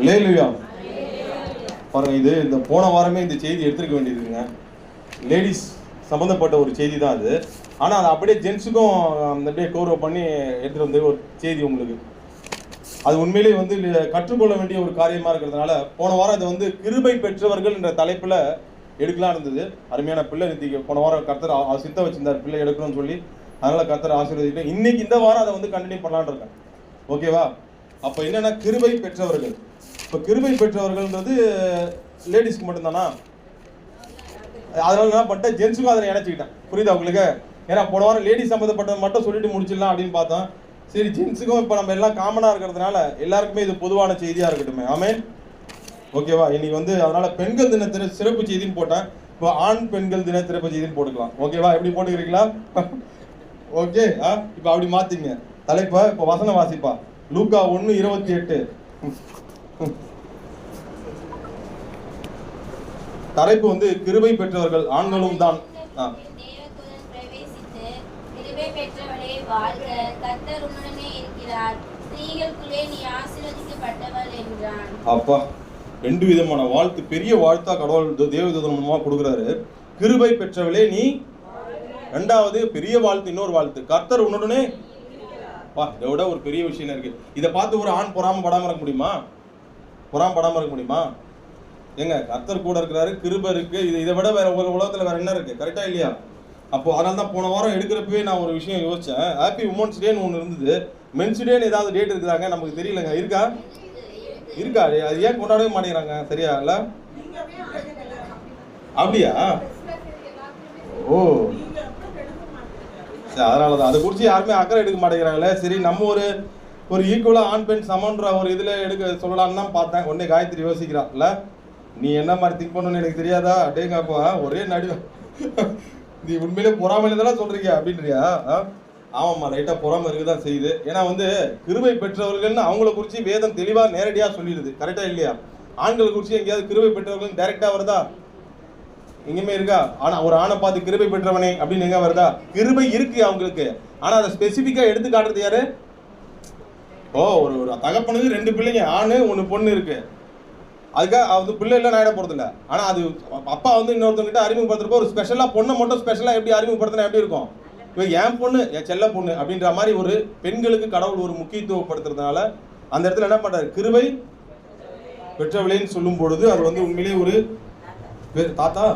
அல்லேலூயா. பாருங்க, இது இந்த போன வாரமே இந்த செய்தி எடுத்துருக்க வேண்டியதுங்க. லேடிஸ் சம்மந்தப்பட்ட ஒரு செய்தி தான் அது. ஆனால் அதை அப்படியே ஜென்ஸுக்கும் அப்படியே கௌரவம் பண்ணி எடுத்துகிட்டு வந்து ஒரு செய்தி உங்களுக்கு. அது உண்மையிலேயே வந்து கற்றுக்கொள்ள வேண்டிய ஒரு காரியமாக இருக்கிறதுனால போன வாரம் அது வந்து கிருபை பெற்றவர்கள் என்ற தலைப்பில் எடுக்கலாம் இருந்தது. அருமையான பிள்ளை நிதிக்கு போன வாரம் கர்த்தர் சித்த வச்சிருந்தார் பிள்ளை எடுக்கணும்னு சொல்லி. அதனால் கர்த்தர் ஆசீர்வதிட்டு இன்னைக்கு இந்த வாரம் அதை வந்து கண்டினியூ பண்ணலான்னு இருக்கேன். ஓகேவா? அப்போ என்னென்னா கிருபை பெற்றவர்கள். இப்போ கிருபை பெற்றவர்கள்ன்றது லேடிஸ்க்கு மட்டும்தானா? அதனால என்ன பண்ணிட்டேன், ஜென்ஸுக்கும் அதை நினைச்சுக்கிட்டேன். புரியுதா உங்களுக்கு? ஏன்னா போன வாரம் லேடிஸ் சம்மந்தப்பட்டது மட்டும் சொல்லிட்டு முடிச்சிடலாம் அப்படின்னு பார்த்தோம். சரி, ஜென்ஸுக்கும் இப்போ நம்ம எல்லாம் காமனாக இருக்கிறதுனால எல்லாருக்குமே இது பொதுவான செய்தியாக இருக்கட்டுமே. ஆமென். ஓகேவா? இன்னைக்கு வந்து அதனால பெண்கள் தின சிறப்பு செய்தின்னு போட்டேன். இப்போ ஆண் பெண்கள் தின சிறப்பு செய்தின்னு போட்டுக்கலாம். ஓகேவா? எப்படி போட்டுக்கிறீங்களா? ஓகே. இப்போ அப்படி மாத்திங்க தலைப்பா. இப்போ வசனம் வாசிப்பா. லூக்கா 1:28. தலைப்பு வந்து கிருபை பெற்றவர்கள் ஆண்களும் தான். அப்பா, 2 விதமான வாழ்த்து, பெரிய வாழ்த்தா கடவுள் தேவதூதன் மூலமா கொடுக்குறாரு. கிருபை பெற்றவளே நீ, ரெண்டாவது பெரிய வாழ்த்து, இன்னொரு வாழ்த்து, கர்த்தர் உன்னுடனே. இதை விட ஒரு பெரிய விஷயம் இருக்கு. இதை பார்த்து ஒரு ஆண் பொறாமப்படாம இருக்க முடியுமா? பொறாமப்படாம இருக்க முடியுமா? ஏங்க, கர்த்தர் கூட இருக்கிறாரு, கிருபை இருக்கு. இதை விட வேற உலகத்துல வேற என்ன இருக்கு? கரெக்டா இல்லையா? அப்போ அதனால தான் போன வாரம் எடுக்கிறப்பவே நான் ஒரு விஷயம் யோசிச்சேன். ஹாப்பி உமன்ஸ் டேன்னு ஒன்று இருந்தது. மென்ஸ் டேன்னு ஏதாவது டேட் இருக்குதாங்க? நமக்கு தெரியலங்க. இருக்கா? அது ஏன் கொண்டாடவே மாட்டேங்கிறாங்க? சரியா இல்ல? அப்படியா? ஓ, சரி. அதனால தான் அதை குறித்து யாருமே அக்கறை எடுக்க மாட்டேங்கிறாங்களே. சரி, நம்ம ஒரு ஈக்குவலாக ஆண் பெண் சமன்ற ஒரு இதில் எடுக்க சொல்லலான்னு தான் பார்த்தேன். உடனே காயத்ரி யோசிக்கிறான். இல்லை, நீ என்ன மாதிரி திங்க் பண்ணணும்னு எனக்கு தெரியாதா? அப்படியேங்கப்பா ஒரே நடு. நீ உண்மையிலே பொறாமையில தானே சொல்றீங்க அப்படின்றியா? ஆமாம்மா, ரைட்டாக பொறாமை இருக்குதான் செய்யுது. ஏன்னா வந்து கிருபை பெற்றவர்கள்னு அவங்கள குறித்து வேதம் தெளிவாக நேரடியாக சொல்லிடுது. கரெக்டா இல்லையா? ஆண்களை குறித்து எங்கேயாவது கிருபை பெற்றவர்கள் டைரெக்டாக வருதா? எங்கேயுமே இருக்கா? ஆனால் ஒரு ஆணை பார்த்து கிருபை பெற்றவனே அப்படின்னு எங்கே வருதா? கிருபை இருக்கு அவங்களுக்கு. ஆனால் அதை ஸ்பெசிஃபிக்காக எடுத்து காட்டுறது யாரு? ஒரு தகப்பனுக்கு 2 பிள்ளைங்க, ஆணு 1 பொண்ணு இருக்கு. அதுக்காக அது பிள்ளை எல்லாம் நாயிட போறது இல்லை. ஆனால் அது அப்பா வந்து இன்னொருத்தவங்கிட்ட அறிமுகப்படுத்துறப்போ ஒரு ஸ்பெஷலாக பொண்ணை மட்டும் ஸ்பெஷலாக எப்படி அறிமுகப்படுத்தினா எப்படி இருக்கும்? இப்போ என் பொண்ணு, என் செல்ல பொண்ணு அப்படின்ற மாதிரி ஒரு பெண்களுக்கு கடவுள் ஒரு முக்கியத்துவப்படுத்துறதுனால அந்த இடத்துல என்ன பண்றாரு? கிருபை பெற்றவளேன்னு சொல்லும் பொழுது அது வந்து உண்மையிலேயே ஒரு தாத்தா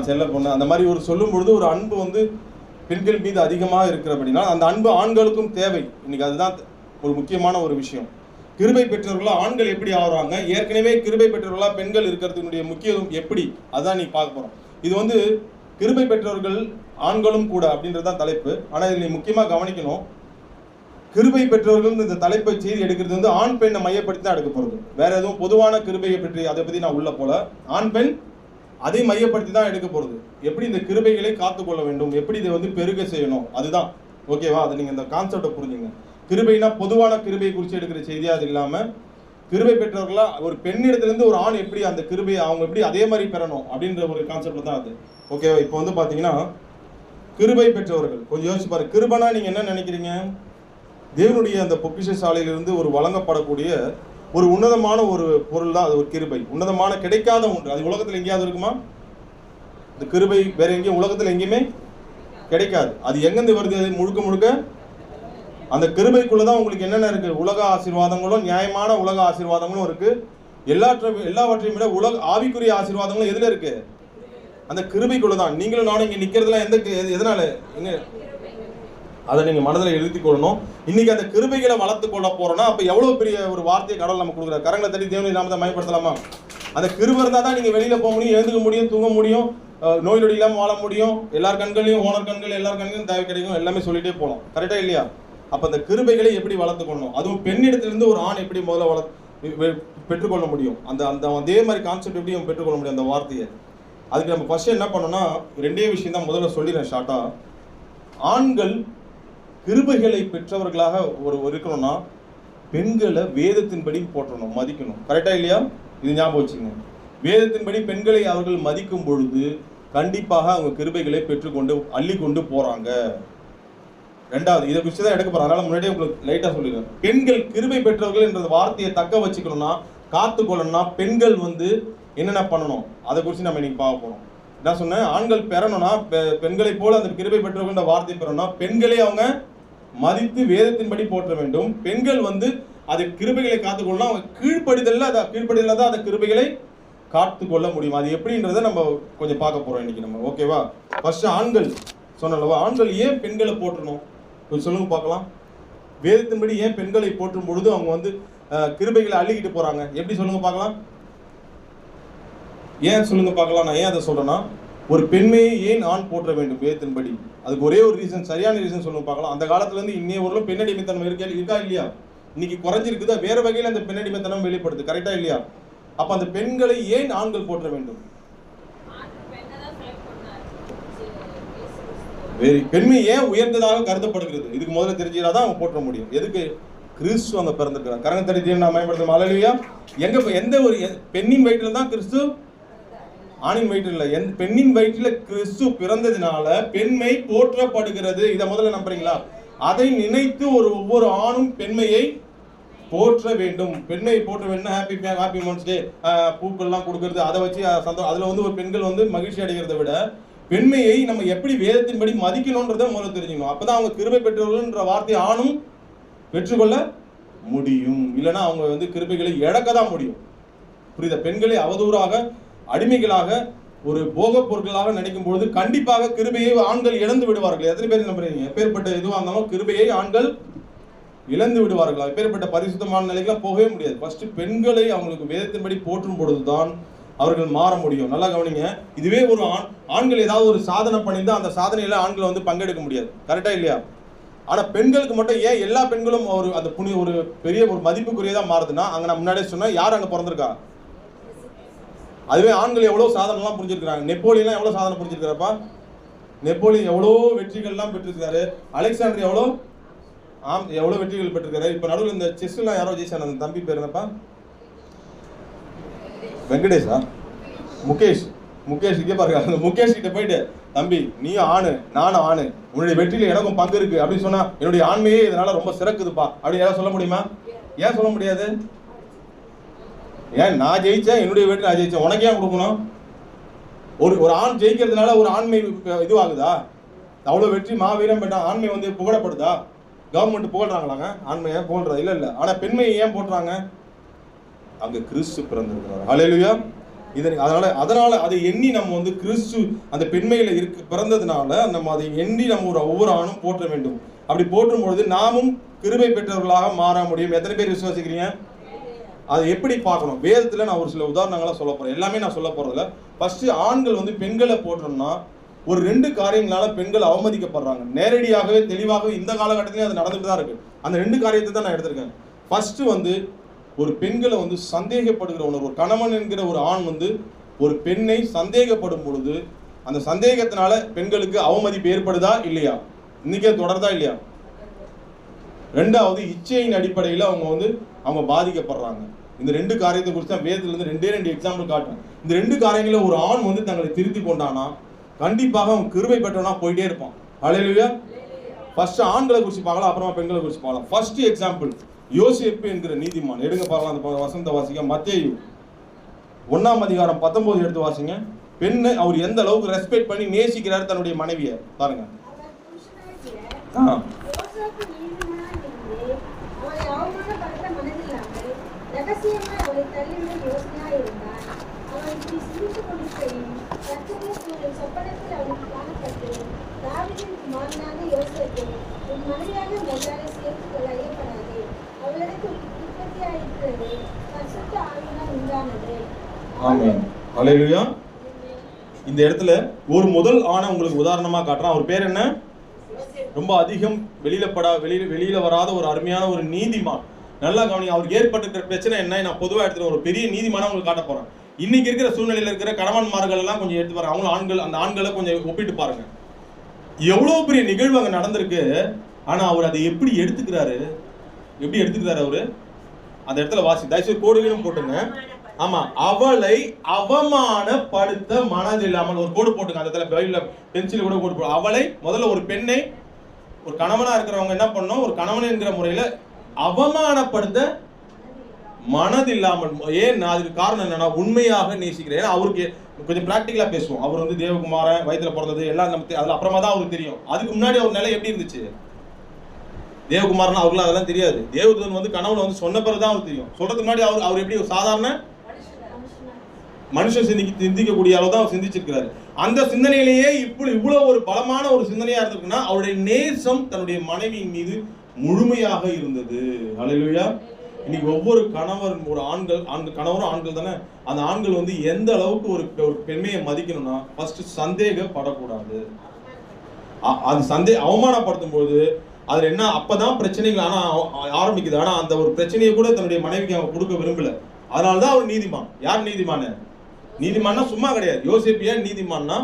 செல்ல பொண்ணு அந்த மாதிரி ஒரு சொல்லும் பொழுது ஒரு அன்பு வந்து பெண்கள் மீது அதிகமாக இருக்கிறபடினா அந்த அன்பு ஆண்களுக்கும் தேவை. இன்னைக்கு அதுதான் ஒரு முக்கியமான ஒரு விஷயம். கிருபை பெற்றவர்களா ஆண்கள் எப்படி ஆகுறாங்க, ஏற்கனவே கிருபை பெற்றவர்களா பெண்கள் இருக்கிறதுனுடைய முக்கியத்துவம் எப்படி, அதான் நீ பார்க்க போறோம். இது வந்து கிருபை பெற்றவர்கள் ஆண்களும் கூட அப்படின்றதான் தலைப்பு. ஆனால் இதில் நீ முக்கியமாக கவனிக்கணும், கிருபை பெற்றவர்கள் இந்த தலைப்பை செய்தி எடுக்கிறது வந்து ஆண் பெண்ணை மையப்படுத்தி தான் எடுக்க போகிறது. வேற எதுவும் பொதுவான கிருபையை பற்றி அதை பற்றி நான் உள்ள போல, ஆண் பெண் அதை மையப்படுத்தி தான் எடுக்க போகிறது. எப்படி இந்த கிருபைகளை காத்துக்கொள்ள வேண்டும், எப்படி இதை வந்து பெருக செய்யணும், அதுதான். ஓகேவா? அதை நீங்கள் இந்த கான்செப்டை புரிஞ்சுங்க. கிருபைனா பொதுவான கிருபையை குறித்து எடுக்கிற செய்தியாக அது இல்லாமல் கிருபை பெற்றவர்களா ஒரு பெண்ணிடத்துலேருந்து ஒரு ஆண் எப்படி அந்த கிருபையை அவங்க எப்படி அதே மாதிரி பெறணும் அப்படின்ற ஒரு கான்செப்ட் தான் அது. ஓகேவா? இப்போ வந்து பார்த்தீங்கன்னா கிருபை பெற்றவர்கள் கொஞ்சம் யோசிச்சு பாரு. கிருபைனா நீங்கள் என்ன நினைக்கிறீங்க? தேவனுடைய அந்த பொக்கிஷ சாலையிலிருந்து ஒரு வழங்கப்படக்கூடிய ஒரு உன்னதமான ஒரு பொருள் தான் அது. ஒரு கிருபை உன்னதமான கிடைக்காத ஒன்று. அது உலகத்தில் எங்கேயாவது இருக்குமா? இந்த கிருபை வேற எங்கேயும் உலகத்தில் எங்கேயுமே கிடைக்காது. அது எங்கேருந்து வருது? அது முழுக்க முழுக்க அந்த கிருபைக்குள்ளதான் உங்களுக்கு என்னென்ன இருக்கு? உலக ஆசீர்வாதங்களும் நியாயமான உலக ஆசீர்வாதங்களும் இருக்கு. எல்லாவற்றையும் விட ஆவிக்குரிய ஆசீர்வாதங்களும் எதுல இருக்கு? அந்த கிருபைக்குள்ளதான். நீங்களும் நானும் இங்க நிக்கிறதுலாம் எதனால? அதை நீங்க மனதில் எழுதி கொள்ளணும். இன்னைக்கு அந்த கிருபைகளை வளர்த்து கொள்ள போறோம்னா அப்ப எவ்வளவு பெரிய ஒரு வார்த்தையை கடவுள் நம்ம கொடுக்குறாரு. கரங்களை தட்டி தேவனுடைய நாமத்தை மயப்படுத்தலாமா? அந்த கிருபை இருந்தா தான் நீங்க வெளியில போக முடியும், எழுந்துக்க முடியும், தூங்க முடியும், நோய் நொடி இல்லாமல் வாழ முடியும். எல்லார் கண்களையும் ஓனர் கண்கள் எல்லார் கண்களையும் தேவை கிடைக்கும். எல்லாமே சொல்லிட்டே போகலாம். கரெக்டா இல்லையா? அப்ப அந்த கிருபைகளை எப்படி வளர்த்து கொள்ளணும், அதுவும் பெண்ணிடத்திலிருந்து ஒரு ஆண் எப்படி முதல்ல பெற்றுக்கொள்ள முடியும், அந்த அதே மாதிரி கான்செப்ட் எப்படி நம்ம பெற்றுக்கொள்ள முடியும் அந்த வார்த்தையை. அதுக்கு நம்ம ஃபர்ஸ்ட் என்ன பண்ணோம்னா 2 விஷயம் தான் முதல்ல சொல்லிடுறேன் ஷார்ட்டா. ஆண்கள் கிருபைகளை பெற்றவர்களாக இருக்கணும்னா பெண்களை வேதத்தின்படி போற்றணும், மதிக்கணும். கரெக்டா இல்லையா? இது ஞாபகம் வச்சுங்க. வேதத்தின்படி பெண்களை அவர்கள் மதிக்கும் பொழுது கண்டிப்பாக அவங்க கிருபைகளை பெற்றுக்கொண்டு அள்ளி கொண்டு போறாங்க. ரெண்டாவது இதை குறித்து தான் எடுக்க போறோம், அதனால முன்னாடியே உங்களுக்கு லைட்டா சொல்லிடுறேன். பெண்கள் கிருபை பெற்றவர்கள் என்ற வார்த்தையை தக்க வச்சுக்கணும்னா, காத்துக்கொள்ளணும்னா பெண்கள் வந்து என்னென்ன பண்ணணும் அதை குறித்து நம்ம இன்னைக்கு பார்க்க போறோம். நான் சொன்னேன், ஆண்கள் பெறணும்னா பெண்களை போல அந்த கிருபை பெற்றவர்கள் வார்த்தை பெறணும்னா பெண்களை அவங்க மதித்து வேதத்தின்படி போற்ற வேண்டும். பெண்கள் வந்து அது கிருபைகளை காத்துக்கொள்ளணும். அவங்க கீழ்ப்படிதல்ல தான் அந்த கிருபைகளை காத்துக்கொள்ள முடியும். அது எப்படின்றத நம்ம கொஞ்சம் பார்க்க போறோம் இன்னைக்கு நம்ம. ஓகேவா? ஃபர்ஸ்ட் ஆண்கள் சொன்னல்லவா, ஆண்கள் ஏன் பெண்களை போற்றணும் கொஞ்சம் சொல்லுங்க பார்க்கலாம். வேதத்தின்படி ஏன் பெண்களை போற்றும் பொழுது அவங்க வந்து கிருபைகளை அள்ளிக்கிட்டு போறாங்க, எப்படி சொல்லுங்க பார்க்கலாம். ஏன் சொல்லுங்க பார்க்கலாம். நான் ஏன் அதை சொல்றேன்னா, ஒரு பெண்மையை ஏன் ஆண் போற்ற வேண்டும் வேதத்தின்படி, அதுக்கு ஒரே ஒரு ரீசன், சரியான ரீசன் சொல்லுங்க பார்க்கலாம். அந்த காலத்துல இருந்து இன்னைய ஒரு பெண்ணடிமைத்தனம் இருக்கா இல்லையா? இன்னைக்கு குறைஞ்சிருக்குதா? வேற வகையில் அந்த பெண்ணடிமைத்தனம் வெளிப்படுது, கரெக்டா இல்லையா? அப்ப அந்த பெண்களை ஏன் ஆண்கள் போற்ற வேண்டும்? பெண்மை ஏன் உயர்ந்ததாக கருதப்படுகிறது, இதுக்கு முதல்ல தெரிஞ்சாதான் அவங்க போற்ற முடியும். எதுக்கு? கிறிஸ்து அங்க பிறந்திருக்கிறார். கரங்க தடி நான் பயன்படுத்த அலையிலையா? எந்த ஒரு பெண்ணின் வயிற்றுல தான் கிறிஸ்து, ஆணின் வயிற்றில் இல்ல, பெண்ணின் வயிற்றில கிறிஸ்து பிறந்ததுனால பெண்மை போற்றப்படுகிறது. இதை முதல்ல நம்புறீங்களா? அதை நினைத்து ஒவ்வொரு ஆணும் பெண்மையை போற்ற வேண்டும். பெண்மையை போற்ற வேண்டும். ஹாப்பி மன்ஸ் டே, பூக்கள்லாம் கொடுக்கறது, அதை வச்சு அதுல வந்து ஒரு பெண்கள் வந்து மகிழ்ச்சி அடைகிறத விட பெண்மையை நம்ம எப்படி வேதத்தின்படி மதிக்கணும்ன்றத முதல்ல தெரிஞ்சுக்கணும். அப்பதான் அவங்க கிருபை பெற்றவர்கள்ன்ற வார்த்தையை ஆணும் பெற்றுக்கொள்ள முடியும். இல்லைன்னா அவங்க வந்து கிருபைகளை இழக்கதான் முடியும். புரியுதா? பெண்களை அவதூறாக, அடிமைகளாக, ஒரு போக பொருட்களாக நினைக்கும் பொழுது கண்டிப்பாக கிருபையை ஆண்கள் இழந்து விடுவார்கள். எத்தனை பேர் நம்புறீங்க? எப்பேற்பட்ட எதுவாக இருந்தாலும் கிருபையை ஆண்கள் இழந்து விடுவார்கள். எப்பேற்பட்ட பரிசுத்தமான நிலைக்கெல்லாம் போகவே முடியாது. ஃபர்ஸ்ட் பெண்களை அவங்களுக்கு வேதத்தின்படி போற்றும் பொழுதுதான் அவர்கள் மாற முடியும். நல்லா கவனிங்க. இதுவே ஒரு ஆண்கள் ஏதாவது ஒரு சாதனை பண்ணியிருந்தா அந்த சாதனையில ஆண்களை வந்து பங்கெடுக்க முடியாது, கரெக்டா இல்லையா? ஆனா பெண்களுக்கு மட்டும் ஏன் எல்லா பெண்களும் அந்த ஒரு பெரிய ஒரு மதிப்புக்குரியதா மாறுதுன்னா, அங்க நான் முன்னாடியே சொன்னா யார் அங்க பிறந்திருக்கா? அதுவே ஆண்கள் எவ்வளவு சாதனைலாம் புரிஞ்சிருக்காங்க. நெப்போலியன் எவ்வளவு சாதனை புரிஞ்சிருக்காருப்பா. நெப்போலியன் எவ்வளவு வெற்றிகள்லாம் பெற்றிருக்காரு. அலெக்சாண்டர் எவ்வளவு வெற்றிகள் பெற்றிருக்காரு. இப்ப நடுவில் இந்த செஸ் எல்லாம் யாரோ ஜெயிச்சாங்க, அந்த தம்பி பேர் என்னப்பா? வெங்கடேஷா? முகேஷ் இங்கே பாருங்க. அந்த முகேஷ் கிட்ட போயிட்டு, தம்பி நீ ஆணு நானும் ஆணு, உன்னுடைய வெற்றியில எனக்கும் பங்கு இருக்கு அப்படின்னு சொன்னா, என்னுடைய ஆண்மையே இதனால ரொம்ப சிறக்குதுப்பா அப்படின்னு யாராவது சொல்ல முடியுமா? ஏன் சொல்ல முடியாது? ஏன் நான் ஜெயிச்சேன், என்னுடைய வெற்றி நான் ஜெயிச்சேன், உனக்கு ஏன் கொடுக்கணும்? ஒரு ஆண் ஜெயிக்கிறதுனால ஒரு ஆண்மை இதுவாகுதா? அவ்வளவு வெற்றி மாவீரம் பெற்ற ஆண்மை வந்து புகழப்படுதா? கவர்மெண்ட் புகழ்றாங்களாங்க ஆண்மையை? புகழ்றா இல்ல. ஆனா பெண்மையை ஏன் போடுறாங்க? அங்க கிறிஸ்து பிறந்திருக்கிறார். ஹல்லேலூயா. அதனால அதை எண்ணி நம்ம வந்து கிறிஸ்து அந்த பெண்மையில பிறந்ததுனால நம்ம அதை எண்ணி நம்ம ஒவ்வொரு ஆணும் போற்ற வேண்டும். அப்படி போற்றும் பொழுது நாமும் கிருபை பெற்றவர்களாக மாற முடியும். எத்தனை பேர் விசுவாசிக்கிறீங்க? அதை எப்படி பார்க்கணும்? வேதத்துல நான் ஒரு சில உதாரணங்களா சொல்ல போறேன். எல்லாமே நான் சொல்ல போறதில்ல. ஃபர்ஸ்ட் ஆண்கள் வந்து பெண்களை போற்றணும்னா ஒரு 2 காரியங்களால பெண்கள் அவமதிக்கப்படுறாங்க. நேரடியாகவே தெளிவாகவே இந்த காலகட்டத்திலேயே அது நடந்துட்டு தான் இருக்கு. அந்த 2 காரியத்தை தான் நான் எடுத்திருக்கேன். ஃபர்ஸ்ட் வந்து ஒரு பெண்களை வந்து சந்தேகப்படுகிற உணர்வு. ஒரு கணவன் என்கிற ஒரு ஆண் வந்து ஒரு பெண்ணை சந்தேகப்படும் பொழுது அந்த சந்தேகத்தினால பெண்களுக்கு அவமதிப்பு ஏற்படுதா இல்லையா? இன்னைக்கே தொடர்தா இல்லையா? ரெண்டாவது, இச்சையின் அடிப்படையில் அவங்க பாதிக்கப்படுறாங்க. இந்த 2 காரியத்தை குறித்து தான் வேதத்துல இருந்து 2 எக்ஸாம்பிள் காட்டுறேன். இந்த 2 காரியங்கள ஒரு ஆண் வந்து தங்களை திருத்தி கொண்டானா கண்டிப்பாக அவன் கிருபை பெற்றவனா போயிட்டே இருப்பான். ஹல்லேலூயா. ஃபர்ஸ்ட் ஆண்களை குறித்து பார்க்கலாம், அப்புறமா பெண்களை குறித்து பார்க்கலாம். ஃபர்ஸ்ட் எக்ஸாம்பிள் யோசேப்பு என்கிற நீதிமான். எடுங்க பார்க்கலாம். அந்த வசனத்தை வாசிங்க. மத்தேயு 1ஆம் அதிகாரம் 19 எடுத்து வாசிங்க. பெண்ணை அவர் எந்த அளவுக்கு ரெஸ்பெக்ட் பண்ணி நேசிக்கிறார் தன்னுடைய மனைவியை பாருங்க. ஆமென். ஹல்லேலூயா. இந்த இடத்துல ஒரு முதல் ஆணை உங்களுக்கு உதாரணமா காட்டுறேன். அவர் பேர் என்ன? ரொம்ப அதிகம் வெளியில வராத ஒரு அருமையான ஒரு நீதிமான். நல்லா கவனிங்க. அவருக்கு ஏற்பட்டிருக்கிற பிரச்சனை என்ன நான் பொதுவாக எடுத்துட்டு ஒரு பெரிய நீதிமான உங்களுக்கு காட்ட போறேன். இன்னைக்கு இருக்கிற சூழ்நிலையில இருக்கிற கணவன்மார்கள் எல்லாம் கொஞ்சம் எடுத்து பாருங்க. அவங்களும் அந்த ஆண்களை கொஞ்சம் ஒப்பிட்டு பாருங்க. எவ்வளவு பெரிய நிகழ்வு அங்க நடந்திருக்கு. ஆனா அவர் அதை எப்படி எடுத்துக்கிறாரு அவரு? அந்த இடத்துல வாசி தயவுசெய்து கோடுகளும் போட்டுங்க. ஆமா, அவளை அவமானப்படுத்த மனதில்லாமல் ஒரு கோடு போட்டுங்க. அந்த இடத்துல பென்சில் கூட கோடு போடு. அவளை முதல்ல ஒரு பெண்ணை ஒரு கணவனா இருக்கிறவங்க என்ன பண்ணணும், ஒரு கணவன் என்கிற முறையில அவமானப்படுத்த மனதில்லாமல், ஏன் அதுக்கு காரணம் என்னன்னா உண்மையாக நேசிக்கிறேன். ஏன்னா அவருக்கு கொஞ்சம் பிராக்டிக்கலா பேசுவோம். அவர் வந்து தேவகுமாரன் வயிற்றுல பிறந்தது எல்லாம் நமக்கு அதுல அப்புறமா தான் அவருக்கு தெரியும். அதுக்கு முன்னாடி அவர் நிலை எப்படி இருந்துச்சு, தேவகுமாரன் அவர்களும் அதெல்லாம் தெரியாது. தேவதூதன் வந்து கனவுல வந்து சொன்ன பிறகுதான் அவருக்கு தெரியும். சொல்றதுக்கு முன்னாடி அவர் எப்படி ஒரு சாதாரண மனுஷன் சிந்திக்கக்கூடிய அளவு தான் அவர் சிந்திச்சிருக்கிறாரு. அந்த சிந்தனையிலேயே இவ்வளவு ஒரு பலமான ஒரு சிந்தனையா இருந்திருக்குன்னா அவருடைய நேசம் தன்னுடைய மனைவியின் மீது முழுமையாக இருந்தது. ஹல்லேலூயா. இன்னைக்கு ஒவ்வொரு கணவர், ஒரு கணவரும் ஆண்கள் தானே, அந்த ஆண்கள் வந்து எந்த அளவுக்கு ஒரு பெண்மையை மதிக்கணும்னா ஃபர்ஸ்ட் சந்தேகப்படக்கூடாது. அது அவமானப்படுத்தும் போது அதுல என்ன அப்பதான் பிரச்சனைகள் ஆரம்பிக்குது. ஆனா அந்த ஒரு பிரச்சனையை கூட தன்னுடைய மனைவிக்கு அவன் கொடுக்க விரும்பல. அதனாலதான் அவர் நீதிமான். யார் நீதிமான்? நீதிமான்னா சும்மா கிடையாது. யோசேப்பு ஏன் நீதிமான்னா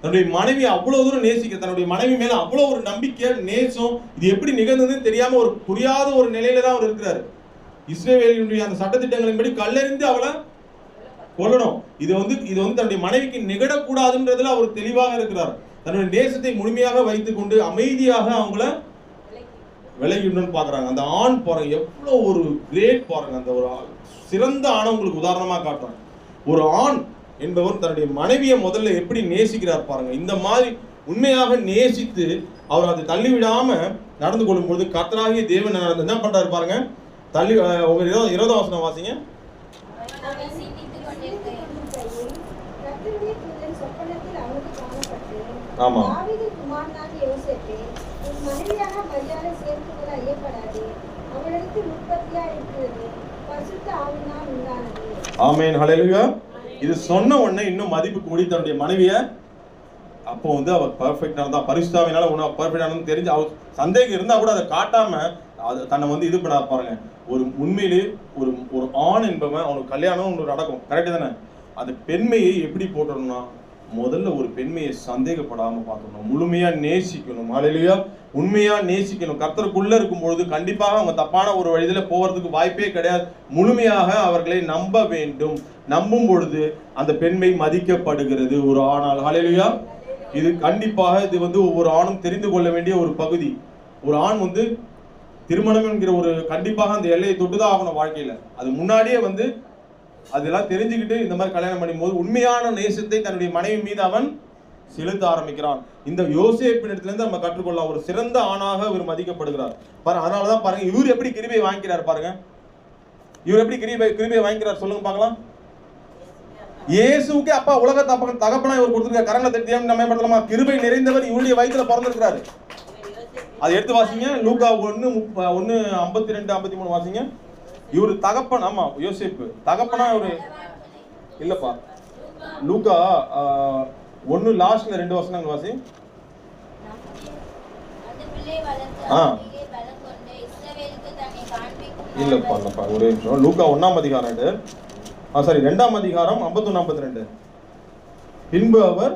தன்னுடைய மனைவியை அவ்வளவு தூரம் நேசிக்க, தன்னுடைய மனைவி மேல அவ்வளவு ஒரு நம்பிக்கை, நேசம். இது எப்படி நிகழ்ந்ததுன்னு தெரியாம ஒரு புரியாத ஒரு நிலையில தான் அவர் இருக்கிறாரு. இஸ்ரவேலினுடைய அந்த சட்டத்திட்டங்களின்படி கல்லெறிந்து அவளை கொல்லணும். இது வந்து தன்னுடைய மனைவிக்கு நிகழக்கூடாதுன்றதுல அவர் தெளிவாக இருக்கிறார். தன்னுடைய நேசத்தை முழுமையாக வைத்துக் கொண்டு அமைதியாக அவங்கள விலகிடணும்னு பாக்குறாங்க. அந்த ஆண் பாருங்க எவ்வளவு ஒரு கிரேட் பாருங்க. அந்த ஒரு சிறந்த ஆணை உங்களுக்கு உதாரணமா காட்டுறாங்க. ஒரு ஆண் என்பவர் தன்னுடைய மனைவியை முதல்ல எப்படி நேசிக்கிறார் பாருங்க. இந்த மாதிரி உண்மையாக நேசித்து அவர் அதை தள்ளிவிடாம நடந்து கொள்ளும் பொழுது கர்த்தராகிய தேவன் என்ன பண்றாரு பாருங்க. தள்ளி 20 வசனம் வாசிங்க. ஆமா, ஆமென், ஹல்லேலூயா. இது சொன்ன உடனே இன்னும் மதிப்பு கூடி தன்னுடைய மனைவிய அப்போ வந்து அவர் பர்ஃபெக்டா இருந்தா, பரிசுத்தாவினால உன்ன பர்ஃபெக்டானு தெரிஞ்சு அவர் சந்தேகம் இருந்தா கூட அதை காட்டாம அது தன்னை வந்து இது பண்ண பாருங்க. ஒரு உண்மையிலே ஒரு ஆண் என்பவன் அவனுக்கு கல்யாணம் ஒன்று நடக்கும், கரெக்டு தானே? அந்த பெண்மையை எப்படி போட்டணும்னா முதல்ல ஒரு பெண்மையை சந்தேகப்படாம பார்க்கணும், முழுமையா நேசிக்கணும். ஹல்லேலூயா. உண்மையா நேசிக்கணும். கர்த்தருக்குள்ள இருக்கும்பொழுது கண்டிப்பாக அவங்க தப்பான ஒரு வழியில போவதற்கு வாய்ப்பே கிடையாது. முழுமையாக அவர்களை நம்ப வேண்டும். நம்பும் பொழுது அந்த பெண்மை மதிக்கப்படுகிறது ஒரு ஆணால். ஹல்லேலூயா. இது கண்டிப்பாக இது வந்து ஒவ்வொரு ஆணும் தெரிந்து கொள்ள வேண்டிய ஒரு பகுதி. ஒரு ஆண் வந்து திருமணம் என்கிற ஒரு கண்டிப்பாக அந்த எல்லையை தொட்டுதான் ஆகணும் வாழ்க்கையில. அது முன்னாடியே வந்து அதெல்லாம் தெரிஞ்சுக்கிட்டு இந்த மாதிரி கல்யாணம் பண்ணும் போது உண்மையான நேசத்தை தன்னுடைய மனைவி மீது அவன் செலுத்த ஆரம்பிக்கிறான். இந்த யோசேப்பினிடத்திலிருந்து நம்ம கற்றுக்கொள்ளலாம். ஒரு சிறந்த ஆணாக இவர் மதிக்கப்படுகிறார் பாருங்க. அதனாலதான் பாருங்க இவர் எப்படி கிருபையை வாங்கிக்கிறார் பாருங்க. இவர் எப்படி கிருபையை வாங்கிக்கிறார் சொல்லுங்க பார்க்கலாம். இயேசுவுக்கே அப்பா உலக தகப்பனா இவர் கொடுத்திருக்கார். கரங்களை தட்டி நம்ம பண்றோமா? கிருபை நிறைந்தவர் இவருடைய வயிற்றுல பிறந்திருக்கிறாரு. அதை எடுத்து வாசிங்க. லூக்கா 1:52-53 வாசிங்க. இவரு தகப்பன். ஆமா, யோசேப்பு தகப்பனா இவரு இல்லப்பா. லூக்கா 1 லாஸ்ட்ல 2 வசனங்கள் வாசி. இல்லப்பா ஒரே நிமிஷம். லூக்கா 1ஆம் அதிகாரம் 2ஆம் அதிகாரம் 51-52. பின்பு அவர்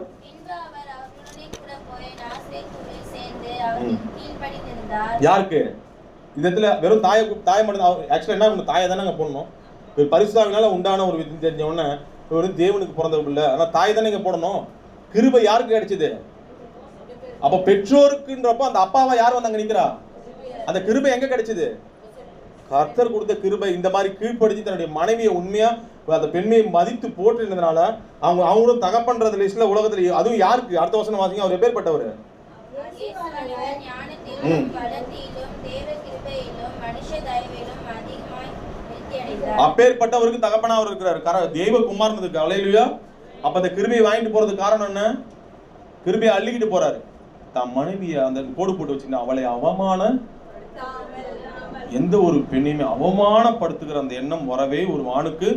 யாருக்கு இந்த இடத்துல வெறும் தாயை மட்டும் ஆக்சுவலா என்ன தாயை தானே அங்க போடணும். பரிசுத்தாவினால உண்டான ஒரு விதி தெரிஞ்ச உடனே இவர் தேவனுக்கு பிறந்த பிள்ளை, ஆனா தாய் தானே இங்க போடணும். கிருபை யாருக்கு கிடைச்சது? அப்ப பெற்றோருக்குன்றப்ப அந்த அப்பாவா யார் வந்து அங்க நிக்கிறா? அந்த கிருபை எங்க கிடைச்சது? கர்த்தர் கொடுத்த கிருபை. இந்த மாதிரி கீழ்ப்படுத்தி தன்னுடைய மனைவியை உண்மையா அந்த பெண்மையை மதித்து போட்டு இருந்ததுனால அவங்களும் தகப்பன்ற லிஸ்ட்ல உலகத்துல. அதுவும் யாருக்கு? அடுத்த வசனம் வாசிங்க. அவர் எப்பேற்பட்டவர்? அப்பேற்பட்டவருக்கு தகப்பனா அவர் இருக்கிறார். தெய்வ குமாரனுக்கு. ஹல்லேலூயா. அப்ப அந்த கிருபையை வாங்கிட்டு போறதுக்கு காரணம் என்ன? கிருபையை அள்ளிக்கிட்டு போறாரு. தன் மனைவியை அந்த கோடு போட்டு வச்சுக்கிட்டு அவளை எந்த ஒரு பெண்ணையுமே அவமானப்படுத்துகிற அந்த எண்ணம் ஒரு ஆணுக்கு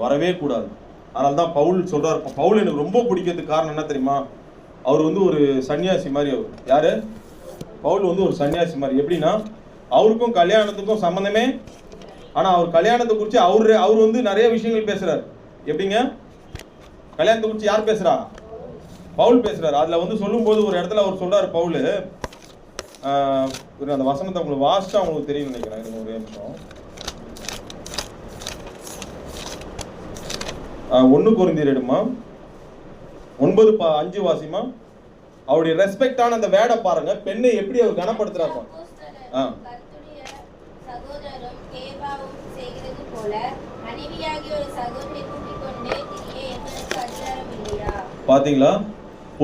வரவே கூடாது. அதனால்தான் பவுல் சொல்றாரு. பவுல் எனக்கு ரொம்ப பிடிக்கிறதுக்கு காரணம் என்ன தெரியுமா? அவர் வந்து ஒரு சன்னியாசி மாதிரி. அவர் யாரு? பவுல் வந்து ஒரு சன்னியாசி மாதிரி. எப்படின்னா அவருக்கும் கல்யாணத்துக்கும் சம்பந்தமே. ஆனா அவர் கல்யாணத்தை குறித்து அவர் வந்து நிறைய விஷயங்கள் பேசுறாரு. எப்படிங்க? கல்யாணத்தை குறித்து யார் பேசுறா? பவுல் பேசுறாரு. அதுல வந்து சொல்லும் போது ஒரு இடத்துல அவர் சொல்றாரு பவுல். அந்த வசனத்தை உங்களுக்கு வாசிச்சா உங்களுக்கு தெரியும் நினைக்கிறேன். ஒரே நிமிஷம். 1 கொரிந்தியர் எடுமா 9:5 வாசிமா. அவருடைய ரெஸ்பெக்டான அந்த வேர்டை பாருங்க, பெண்ணை எப்படி அவர் கனப்படுத்துறாரு. பாத்தீங்களா,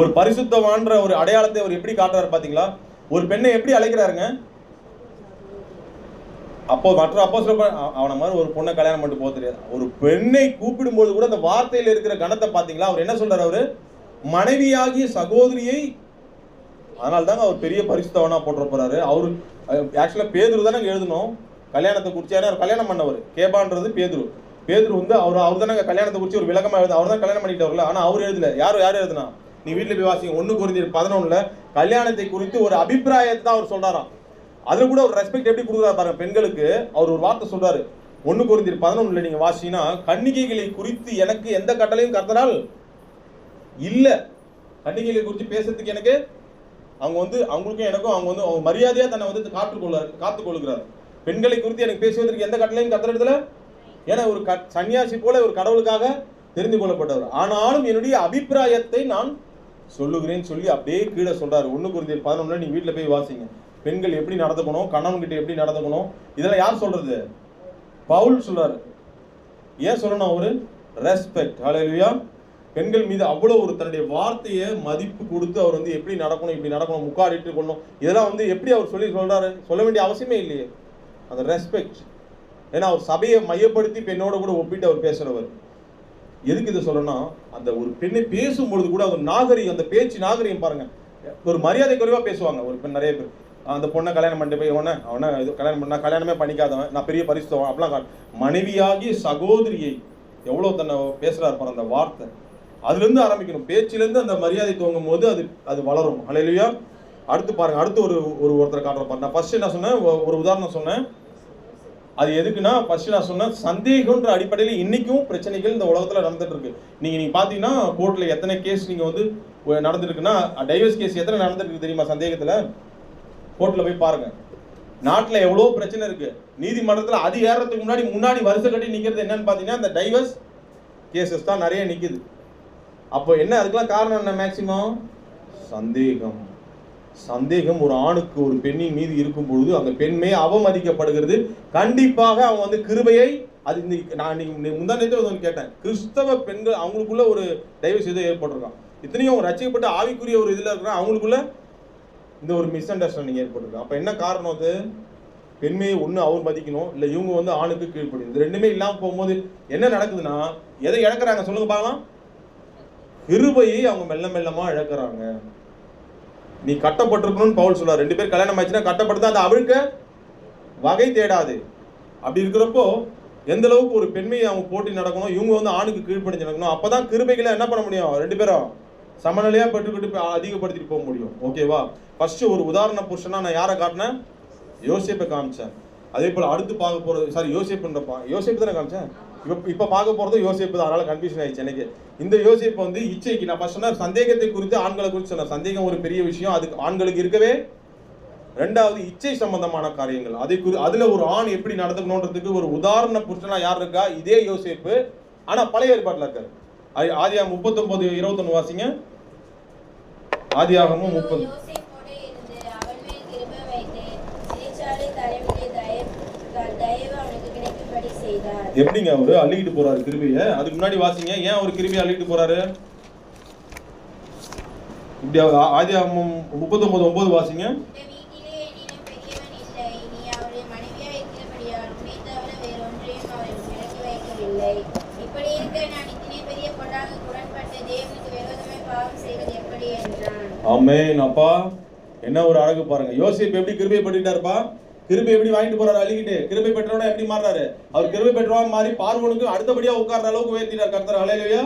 ஒரு பரிசுத்தவான்ற ஒரு அடையாளத்தை அவர் எப்படி காட்டுறாரு பாத்தீங்களா. ஒரு பெண்ணை எப்படி அழைக்கிறாருங்க. அப்போ மற்ற அப்போஸ்தலர் அவன மாதிரி ஒரு பொண்ணை கல்யாணம் பண்ணிட்டு போக தெரியாது. ஒரு பெண்ணை கூப்பிடும்போது கூட அந்த வார்த்தையில் இருக்கிற கணத்தை பாத்தீங்களா. அவர் என்ன சொல்றாரு, அவரு மனைவியாகிய சகோதரியை. அதனால தாங்க அவர் பெரிய பரிசுத்தவனா போட்டு போறாரு. அவரு ஆக்சுவலா பேதுரு தானே எழுதணும் கல்யாணத்தை குறிச்சு. ஏன்னா கல்யாணம் பண்ணவர் கேபான்றது பேதுரு. பேதுரு வந்து அவர் தானே கல்யாணத்தை குறிச்சு ஒரு விளக்கமா எழுது. அவர் தான் கல்யாணம் பண்ணிட்டவர்ல. ஆனா அவர் எழுதல. யார் எழுதுனா, நீ வீட்டுல போய் வாசிங்க 1 கொரிந்தியர் 11 கல்யாணத்தை குறித்து ஒரு அபிப்பிராயத்தை தான் அவர் சொல்றாராம். அதுல கூட ஒரு ரெஸ்பெக்ட் எப்படி கொடுக்குறாரு பாருங்க பெண்களுக்கு. அவர் ஒரு வார்த்தை சொல்றாரு 1 கொரிந்தியர் 11 நீங்க வாசிங்கன்னா, கன்னிகைகளை குறித்து எனக்கு எந்த கட்டளையும் கர்த்தரால் இல்ல. கன்னிகைகளை குறித்து பேசுறதுக்கு எனக்கு அவங்க வந்து அவங்களுக்கும் எனக்கும் அவங்க வந்து அவங்க மரியாதையா தன்னை வந்து காத்துக்கொள்கிறார். பெண்களை குறித்து எனக்கு பேசுவதற்கு எந்த கட்டளையும் கர்த்தரிடத்துல. ஏன்னா ஒரு சன்னியாசி போல ஒரு கடவுளுக்காக தெரிந்து கொள்ளப்பட்டவர். ஆனாலும் என்னுடைய அபிப்பிராயத்தை நான் சொல்லுகிறேன்னு சொல்லி அப்படியே கீழே சொல்றாரு. 1 கொரிந்தியர் 11 நீங்க வீட்டுல போய் வாசிங்க. பெண்கள் எப்படி நடந்துக்கணும், கணவன் கிட்ட எப்படி நடந்துக்கணும், இதெல்லாம் யார் சொல்றது, பவுல் சொல்றாரு. ஏன் சொல்லணும், அவரு ரெஸ்பெக்ட். ஹல்லேலூயா. பெண்கள் மீது அவ்வளவு ஒரு தன்னுடைய வார்த்தையை மதிப்பு கொடுத்து அவர் வந்து எப்படி நடக்கணும், இப்படி நடக்கணும், முக்காடிட்டு கொள்ளணும், இதெல்லாம் வந்து எப்படி அவர் சொல்றாரு. சொல்ல வேண்டிய அவசியமே இல்லையே, அந்த ரெஸ்பெக்ட். ஏன்னா அவர் சபையை மையப்படுத்தி பெண்ணோட கூட ஒப்பிட்டு அவர் பேசுறவர். எதுக்கு இதை சொல்லணும், அந்த ஒரு பெண்ணை பேசும்பொழுது கூட ஒரு நாகரிகம், அந்த பேச்சு நாகரிகம் பாருங்க. ஒரு மரியாதை குறைவா பேசுவாங்க ஒரு பெண். நிறைய பேர் அந்த பொண்ணை கல்யாணம் பண்ணிட்டு போய் அவனை இது கல்யாணம் பண்ணா கல்யாணமே பண்ணிக்காதவன், நான் பெரிய பரிசுத்தவன் அப்படிலாம். மனைவியாகி சகோதரியை எவ்வளவு தன்னை பேசுறாரு பாரு. அந்த வார்த்தை அதுல இருந்து ஆரம்பிக்கணும். பேச்சிலிருந்து அந்த மரியாதை துவங்கும் போது அது வளரும். ஹல்லேலூயா. அடுத்து பாருங்க, அடுத்து ஒருத்தரை காட்டுற பாருங்க. நான் ஃபர்ஸ்ட் என்ன சொன்னேன், ஒரு உதாரணம் சொன்னேன். அது எதுக்குன்னா, ஃபர்ஸ்ட் நான் சொன்னேன் சந்தேகம்ன்ற அடிப்படையில் இன்னைக்கும் பிரச்சனைகள் இந்த உலகத்துல நடந்துட்டு இருக்கு. நீங்க பாத்தீங்கன்னா கோர்ட்ல எத்தனை கேஸ் நீங்க வந்து நடந்துருக்குன்னா, டைவர்ஸ் கேஸ் எத்தனை நடந்துட்டு இருக்கு தெரியுமா சந்தேகத்துல. கோர்ட்ல போய் பாருங்க. நாட்டுல எவ்வளவு பிரச்சனை இருக்கு. நீதிமன்றத்துல அது ஏறதுக்கு முன்னாடி வருஷம் கட்டி நிக்கிறது என்னன்னு பாத்தீங்கன்னா இந்த டைவர்ஸ் கேசஸ் தான் நிறைய நிக்குது. அப்போ என்ன, அதுக்கெல்லாம் காரணம் என்ன, மேக்சிமம் சந்தேகம் ஒரு ஆணுக்கு ஒரு பெண்ணின் மீது இருக்கும் பொழுது அந்த பெண்மே அவமதிக்கப்படுகிறது. கண்டிப்பாக அவங்க வந்து கிருபையை, அது நான் முந்தானத்தை கேட்டேன், கிறிஸ்தவ பெண்கள் அவங்களுக்குள்ள ஒரு டைவர்ஸ் ஏதோ ஏற்பட்டிருக்கான். இத்தனையும் அவங்க ரசிக்கப்பட்ட ஆவிக்குரிய ஒரு இதுல இருக்கிற அவங்களுக்குள்ள இந்த ஒரு மிஸ் அண்டர்ஸ்டாண்டிங் ஏற்பட்டிருக்கு. அப்ப என்ன காரணம், அது பெண்மையை ஒண்ணு அவர் மதிக்கணும், இல்ல இவங்க வந்து ஆணுக்கு கீழ்ப்படும். இது ரெண்டுமே இல்லாம போகும்போது என்ன நடக்குதுன்னா, எதை இழக்கிறாங்க சொல்லுங்க பார்க்கலாம், கிருபையை அவங்க மெல்ல மெல்லமா இழக்கிறாங்க. நீ கட்டப்பட்டிருக்கணும்னு பவுல் சொல்றார். 2 பேர் கல்யாணம் ஆச்சுன்னா கட்டப்படுத்தா அந்த அவிழ்க்க வகை தேடாது. அப்படி இருக்கிறப்போ எந்த அளவுக்கு ஒரு பெண்மையை அவங்க போட்டி நடக்கணும், இவங்க வந்து ஆணுக்கு கீழ்ப்படிஞ்சு நடக்கணும். அப்பதான் கிருபைகளை என்ன பண்ண முடியும், 2 பேரும் சமநிலையா பெற்றுக்கிட்டு அதிகப்படுத்திட்டு போக முடியும். ஓகேவா. ஃபர்ஸ்ட் ஒரு உதாரண புருஷனா நான் யாரை காட்டினேன், யோசேப்பை காமிச்சேன். அதே போல அடுத்து பார்க்க போறது யோசேப்பு தானே காமிச்சேன். இப்ப பார்க்க போறது யோசேப்பு தான். அதனால கன்ஃபியூஷன் ஆயிடுச்சு எனக்கு. இந்த யோசேப்பு வந்து இச்சைக்கு, நான் ஃபர்ஸ்ட் சொன்ன சந்தேகத்தை குறித்து ஆண்களை குறித்து சொன்ன, சந்தேகம் ஒரு பெரிய விஷயம், அதுக்கு ஆண்களுக்கு இருக்கவே. ரெண்டாவது இச்சை சம்பந்தமான காரியங்கள், அதுல ஒரு ஆண் எப்படி நடந்துக்கணும்ன்றதுக்கு ஒரு உதாரண புருஷனா யார் இருக்கா, இதே யோசேப்பு. ஆனா பழைய ஏற்பாட்டுல இருக்காரு. ஆதியாகமம் 39:21 வாசிங்க. ஆதியாகமம் 30. எப்படிங்க அவரு அள்ளிக்கிட்டு போறாரு கிருபைய, அதுக்கு முன்னாடி வாசிங்க. ஏன் அவர் கிருபையை அள்ளிக்கிட்டு போறாரு, இப்படி ஆதியாகமம் 39:9 வாசிங்க. ஆமென். அப்பா என்ன ஒரு அழகு பாருங்க. யோசேப்பு எப்படி கிருபை பண்ணிட்டாருப்பா, கிருபை எப்படி வாங்கிட்டு போறாரு அள்ளிக்கிட்டு. கிருபை பெற்றவனா எப்படி மாறாரு, அவர் கிருபை பெற்றவா மாறி பார்வோனுக்கு அடுத்தபடியா உட்கார்ற அளவுக்கு உயர்த்திட்டார் கர்த்தர். ஹல்லேலூயா.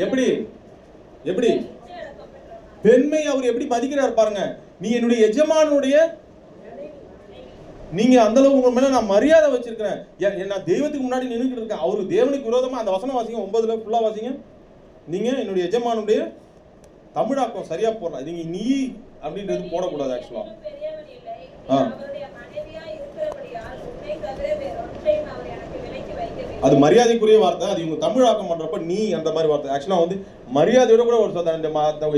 எப்படி பெண்மை அவர் எப்படி மதிக்கிறார் பாருங்க. நீ என்னுடைய எஜமானுடைய, நீங்க அந்த அளவுக்கு உங்க மேல நான் மரியாதை வச்சிருக்கிறேன், நான் தெய்வத்துக்கு முன்னாடி நின்றுட்டு இருக்கேன். அவரு தேவனுக்கு விரோதமா, அந்த வசனம் வாசிங்க 9ல ஃபுல்லா வாசிங்க. நீங்க என்னுடைய எஜமானுடைய, தமிழாக்கம் சரியா போடலாம், நீங்க நீ அப்படின்றது போடக்கூடாது ஆக்சுவலா. அது மரியாதைக்குரிய வார்த்தை. அது இவங்க தமிழாக்கம் பண்றப்ப நீ அந்த மாதிரி வார்த்தை. ஆக்சுவலா வந்து மரியாதையோட கூட ஒரு இந்த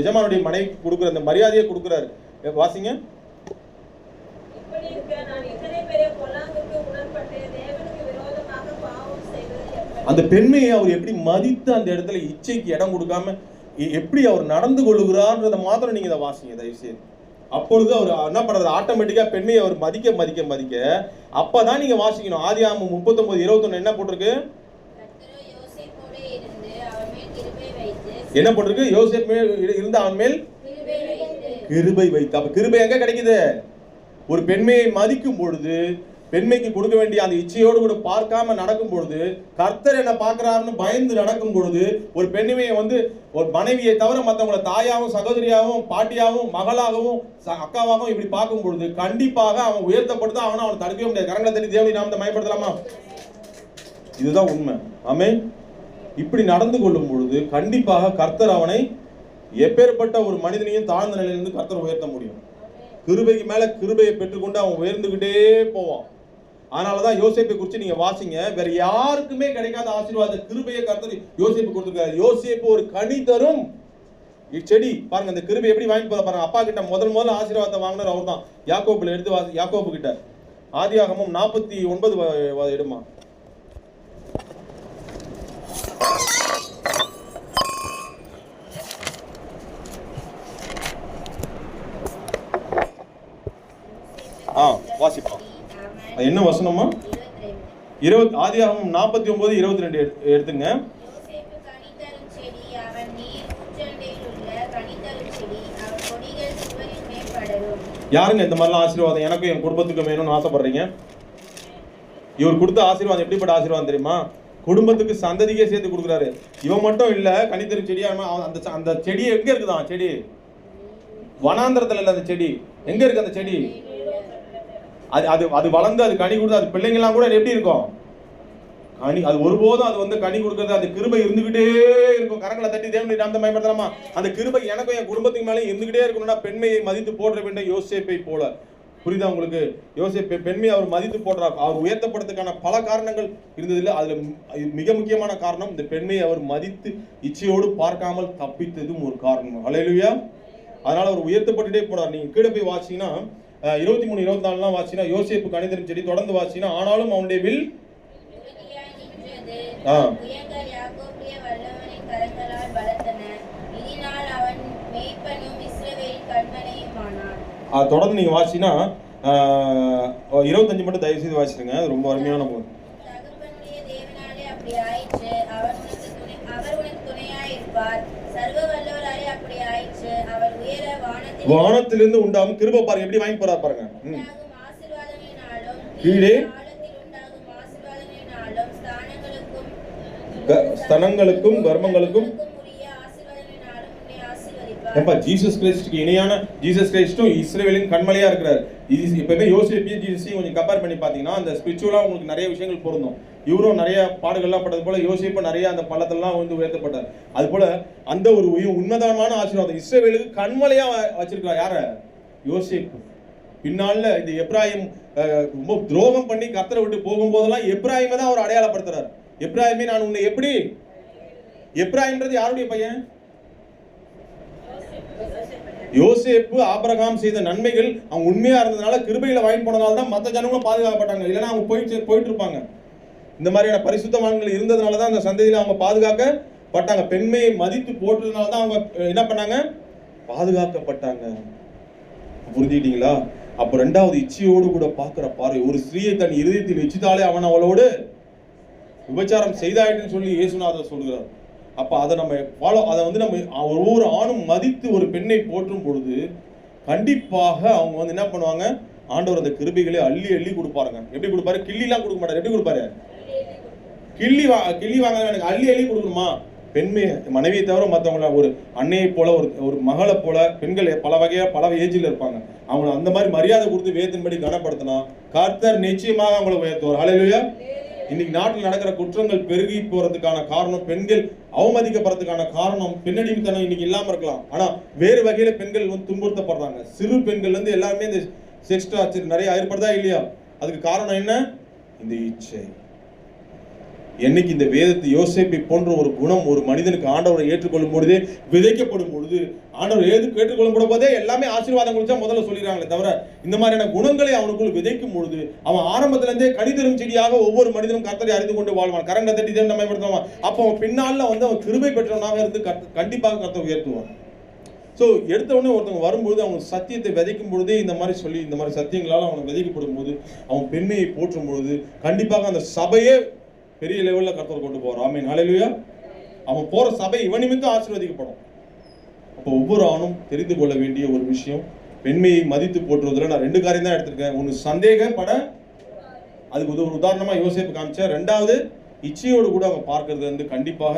எஜமானுடைய மனைவி கொடுக்குற அந்த மரியாதையை கொடுக்குறாரு. வாசிங்க. அந்த பெண்மையை அவர் எப்படி மதித்து அந்த இடத்துல இச்சைக்கு இடம் கொடுக்காம எப்படி அவர் நடந்து கொள்ளுகிறார்ன்றத மாத்திரம் நீங்க இதை வாசிங்க தயவு செய்து. அப்பொழுது அவர் என்ன பண்றது, ஆட்டோமேட்டிக்கா பெண்மையை அவர் மதிக்க மதிக்க மதிக்க அப்பதான் நீங்க வாசிக்கணும். ஆதியாகமம் 39:21 என்ன போட்டிருக்கு? என்ன போட்டிருக்கு? யோசேப்பு இருந்து அவன் மேல் கிருபை வைத்து. அப்ப கிருபை எங்க கிடைக்குது? ஒரு பெண்மையை மதிக்கும் பொழுது, பெண்மைக்கு கொடுக்க வேண்டிய அந்த இச்சையோடு கூட பார்க்காம நடக்கும் பொழுது, கர்த்தர் என்ன பார்க்கிறாருன்னு பயந்து நடக்கும் பொழுது, ஒரு பெண்மையை வந்து ஒரு மனைவியை தவிர மற்றவங்களை தாயாகவும் சகோதரியாகவும் பாட்டியாகவும் மகளாகவும் அக்காவாகவும் இப்படி பார்க்கும் பொழுது கண்டிப்பாக அவன் உயர்த்தப்படுத்த அவனை தடுக்கவே முடியாது. கரங்களை தட்டி தேவனுடைய நாமத்தை மயப்படுத்தலாமா? இதுதான் உண்மை. ஆமென். இப்படி நடந்து கொள்ளும் பொழுது கண்டிப்பாக கர்த்தர் அவனை எப்பேற்பட்ட ஒரு மனிதனையும் தாழ்ந்த நிலையிலிருந்து கர்த்தர் உயர்த்த முடியும். கிருபைக்கு மேல கிருபையை பெற்றுக்கொண்டு அவன் உயர்ந்துகிட்டே போவான். அதனாலதான் யோசேப்பை குறித்து நீங்க வாசிங்க. வேற யாருக்குமே கிடைக்காத ஆசீர்வாத கிருபையை கர்த்தர் யோசேப்பு கொடுத்திருக்காரு. யோசேப்பு ஒரு கனி தரும் செடி. பாருங்க அந்த கிருபை எப்படி வாங்கி போத பாருங்க. அப்பா கிட்ட முதல்ல ஆசீர்வாதத்தை வாங்கினார் அவர் தான். யாக்கோபுல எடுத்து யாக்கோபு கிட்ட ஆதியாகமம் 49 எடுமா. வாசிப்போம். என்ன வசனமா? ஆதியாகமம் 49:22 எடுத்துங்க. யாருங்க இந்த மாதிரிலாம் ஆசீர்வாதம் எனக்கும் என் குடும்பத்துக்கு வேணும்னு ஆசைப்படுறீங்க? இவர் கொடுத்த ஆசீர்வாதம் எப்படிப்பட்ட ஆசீர்வாதம் தெரியுமா? குடும்பத்துக்கு சந்ததிக்கே சேர்த்து கொடுக்குறாரு. இவன் மட்டும் இல்ல, கனித்தரும் செடியா அந்த செடி எங்க இருக்குதான்? செடி வனாந்திரத்துல இல்ல. அந்த செடி எங்க இருக்கு? அந்த செடி அது வளர்ந்து அது கனி கொடுத்து அது பிள்ளைங்கலாம் கூட எப்படி இருக்கும்? கனி. அது ஒருபோதும் அது வந்து கனி கொடுக்கறது அந்த கிருபை இருந்துகிட்டே இருக்கும். கரங்களை தட்டி தேவனுடைய நாமத்தை மகிமைப்படுத்தலாமா? அந்த கிருபை எனக்கும் என் குடும்பத்துக்கு மேலே இருந்துகிட்டே இருக்கணும்னா பெண்மையை மதித்து போடுற வேண்டும் யோசேப்பை போல. புரியுதா உங்களுக்கு? யோசேப்பு பெண்மையை அவர் மதித்து போடுறார். அவர் உயர்த்தப்படுறதுக்கான பல காரணங்கள் இருந்ததில்லை. அதுல மிக முக்கியமான காரணம் இந்த பெண்மையை அவர் மதித்து இச்சையோடு பார்க்காமல் தப்பித்ததும் ஒரு காரணம். ஹல்லேலூயா. அதனால அவர் உயர்த்தப்பட்டுட்டே போனார். நீங்க கீழே போய் வாசிங்கன்னா 23-24 வாசினா யோசேப்பு கனிதரும் செடி. தொடர்ந்து வாசினா ஆனாலும் அவனுடைய வில் தொடர்ந்து நீங்க வாசினா 25 மட்டும் தயவு செய்து வாசிடுங்க. அது ரொம்ப அருமையான போது. வானத்திலிருந்து உண்டாகும் கிருபை பாருங்க எப்படி வாங்கி போறா பாருங்க. கீழே ஸ்தனங்களுக்கும் கர்மங்களுக்கும் ஜீசஸ் கிரைஸ்டுக்கு இணையான ஜீசஸ் கிரைஸ்டும் இஸ்ரவேலின் கண்மலையா இருக்கிறார். இப்பவே யோசேப்பையும் ஜீசஸையும் கொஞ்சம் கம்பேர் பண்ணி பாத்தீங்கன்னா அந்த ஸ்பிரிச்சுவலா உங்களுக்கு நிறைய விஷயங்கள் பொருந்தும். இவரும் நிறைய பாடுகள்லாம் பட்டது போல யோசேப்பு நிறைய அந்த பள்ளத்தெல்லாம் வந்து உயர்த்தப்பட்டார். அது போல அந்த ஒரு உன்னதமான ஆசீர்வாதம் இஸ்ரவேலுக்கு கண்மலையா வச்சிருக்கிறார். யார? யோசேப்பு. பின்னால இந்த எப்ராயிம் ரொம்ப துரோகம் பண்ணி கர்த்தரை விட்டு போகும்போதெல்லாம் எப்ராயிமை தான் அவர் அடையாளப்படுத்துறாரு. எப்ராயிமே நான் உன்னை எப்படி. எப்ராயிம்ன்றது யாருடைய பையன்? யோசேப்பு ஆபிரகாம் செய்த நன்மைகள் அவங்க உண்மையா இருந்ததுனால கிருபையில வாங்கி போனதால தான் மற்ற ஜனங்களும் பாதுகாக்கப்பட்டாங்க. இல்லைன்னா அவங்க போயிட்டு இருப்பாங்க. இந்த மாதிரியான பரிசுத்தவான்கள் இருந்ததுனால தான் அந்த சந்ததியில அவங்க பாதுகாக்கப்பட்டாங்க. பெண்மையை மதித்து போட்டதுனால தான் அவங்க என்ன பண்ணாங்க? பாதுகாக்கப்பட்டாங்க. புரிஞ்சுக்கிட்டீங்களா? அப்ப ரெண்டாவது இச்சையோடு கூட பாக்குற பார்வை. ஒரு ஸ்திரீயை தன் இருதயத்தில் இச்சித்தாலே அவன் அவளோடு விபச்சாரம் செய்தாயிட்டுன்னு சொல்லி இயேசுநாதர் சொல்கிறார். அப்ப அதை நம்ம அதை வந்து நம்ம ஒவ்வொரு ஆணும் மதித்து ஒரு பெண்ணை போற்றும் பொழுது கண்டிப்பாக அவங்க வந்து என்ன பண்ணுவாங்க? ஆண்டவர் அந்த கிருபைகளை அள்ளி அள்ளி கொடுப்பாருங்க. எப்படி கொடுப்பாரு? கிள்ளிலாம் கொடுக்க மாட்டாரு. எப்படி கொடுப்பாரு? கிள்ளி வாங்க எனக்கு அள்ளி அள்ளி கொடுக்கணுமா? பெண்மை மனைவியை தவிர மற்றவங்கள ஒரு அன்னையை போல ஒரு மகளை போல பெண்கள் பல வகையா பல ஏஜில் இருப்பாங்க. அவங்களை அந்த மாதிரி மரியாதை கொடுத்து வேதத்தின்படி கனப்படுத்தினா கர்த்தர் நிச்சயமாக அவங்களை உயர்த்துவார். ஹல்லேலூயா. இன்னைக்கு நாட்டில் நடக்கிற குற்றங்கள் பெருகி போறதுக்கான காரணம் பெண்கள் அவமதிக்கப்படுறதுக்கான காரணம் பெண்ணடிமைத்தனம் இன்னைக்கு இல்லாம இருக்கலாம். ஆனா வேறு வகையில பெண்கள் வந்து துன்புறுத்தப்படுறாங்க. சிறு பெண்கள் வந்து எல்லாருமே இந்த செக்ஸ் டார்ச்சர் நிறைய ஏற்படுதா இல்லையா? அதுக்கு காரணம் என்ன? இந்த இச்சை. என்னைக்கு இந்த வேதத்தை யோசேப்பை போன்ற ஒரு குணம் ஒரு மனிதனுக்கு ஆண்டவரை ஏற்றுக்கொள்ளும் பொழுதே விதைக்கப்படும் பொழுது, ஆண்டவர் ஏற்றுக்கொள்ளும் போதே எல்லாமே ஆசீர்வாதம் கொடுத்தா முதல்ல சொல்லிடுறாங்களே தவிர, இந்த மாதிரியான குணங்களை அவனுக்குள் விதைக்கும் பொழுது அவன் ஆரம்பத்துல இருந்தே கனிதரும் செடியாக ஒவ்வொரு மனிதனும் கர்த்தரை அறிந்து கொண்டு வாழ்வான். கரங்களை தட்டி நம்ம பயன்படுத்துவான். அப்போ அவன் பின்னால அவன் கிருபை பெற்றவனாக இருந்து கண்டிப்பாக கர்த்தரை உயர்த்துவான். ஸோ எடுத்த உடனே ஒருத்தவங்க வரும்போது அவங்க சத்தியத்தை விதைக்கும் பொழுதே இந்த மாதிரி சொல்லி இந்த மாதிரி சத்தியங்களால் அவனை விதைக்கப்படும் போது அவன் பெண்மையை போற்றும் பொழுது கண்டிப்பாக அந்த சபையே பெரிய லெவலில் கர்த்தர் கொண்டு போறான். ஆமென், ஹல்லேலூயா. அவன் போற சபை இவன் நிமித்தம் ஆசீர்வதிக்கப்படும். அப்போ ஒவ்வொரு ஆணும் தெரிந்து கொள்ள வேண்டிய ஒரு விஷயம், பெண்மையை மதித்து போற்றுவதில் நான் 2 காரியம் தான் எடுத்திருக்கேன். ஒன்று சந்தேகப்பட, அதுக்கு ஒரு உதாரணமா யோசேப்பு காமிச்சேன். 2வது இச்சையோடு கூட அவங்க பார்க்கறது வந்து கண்டிப்பாக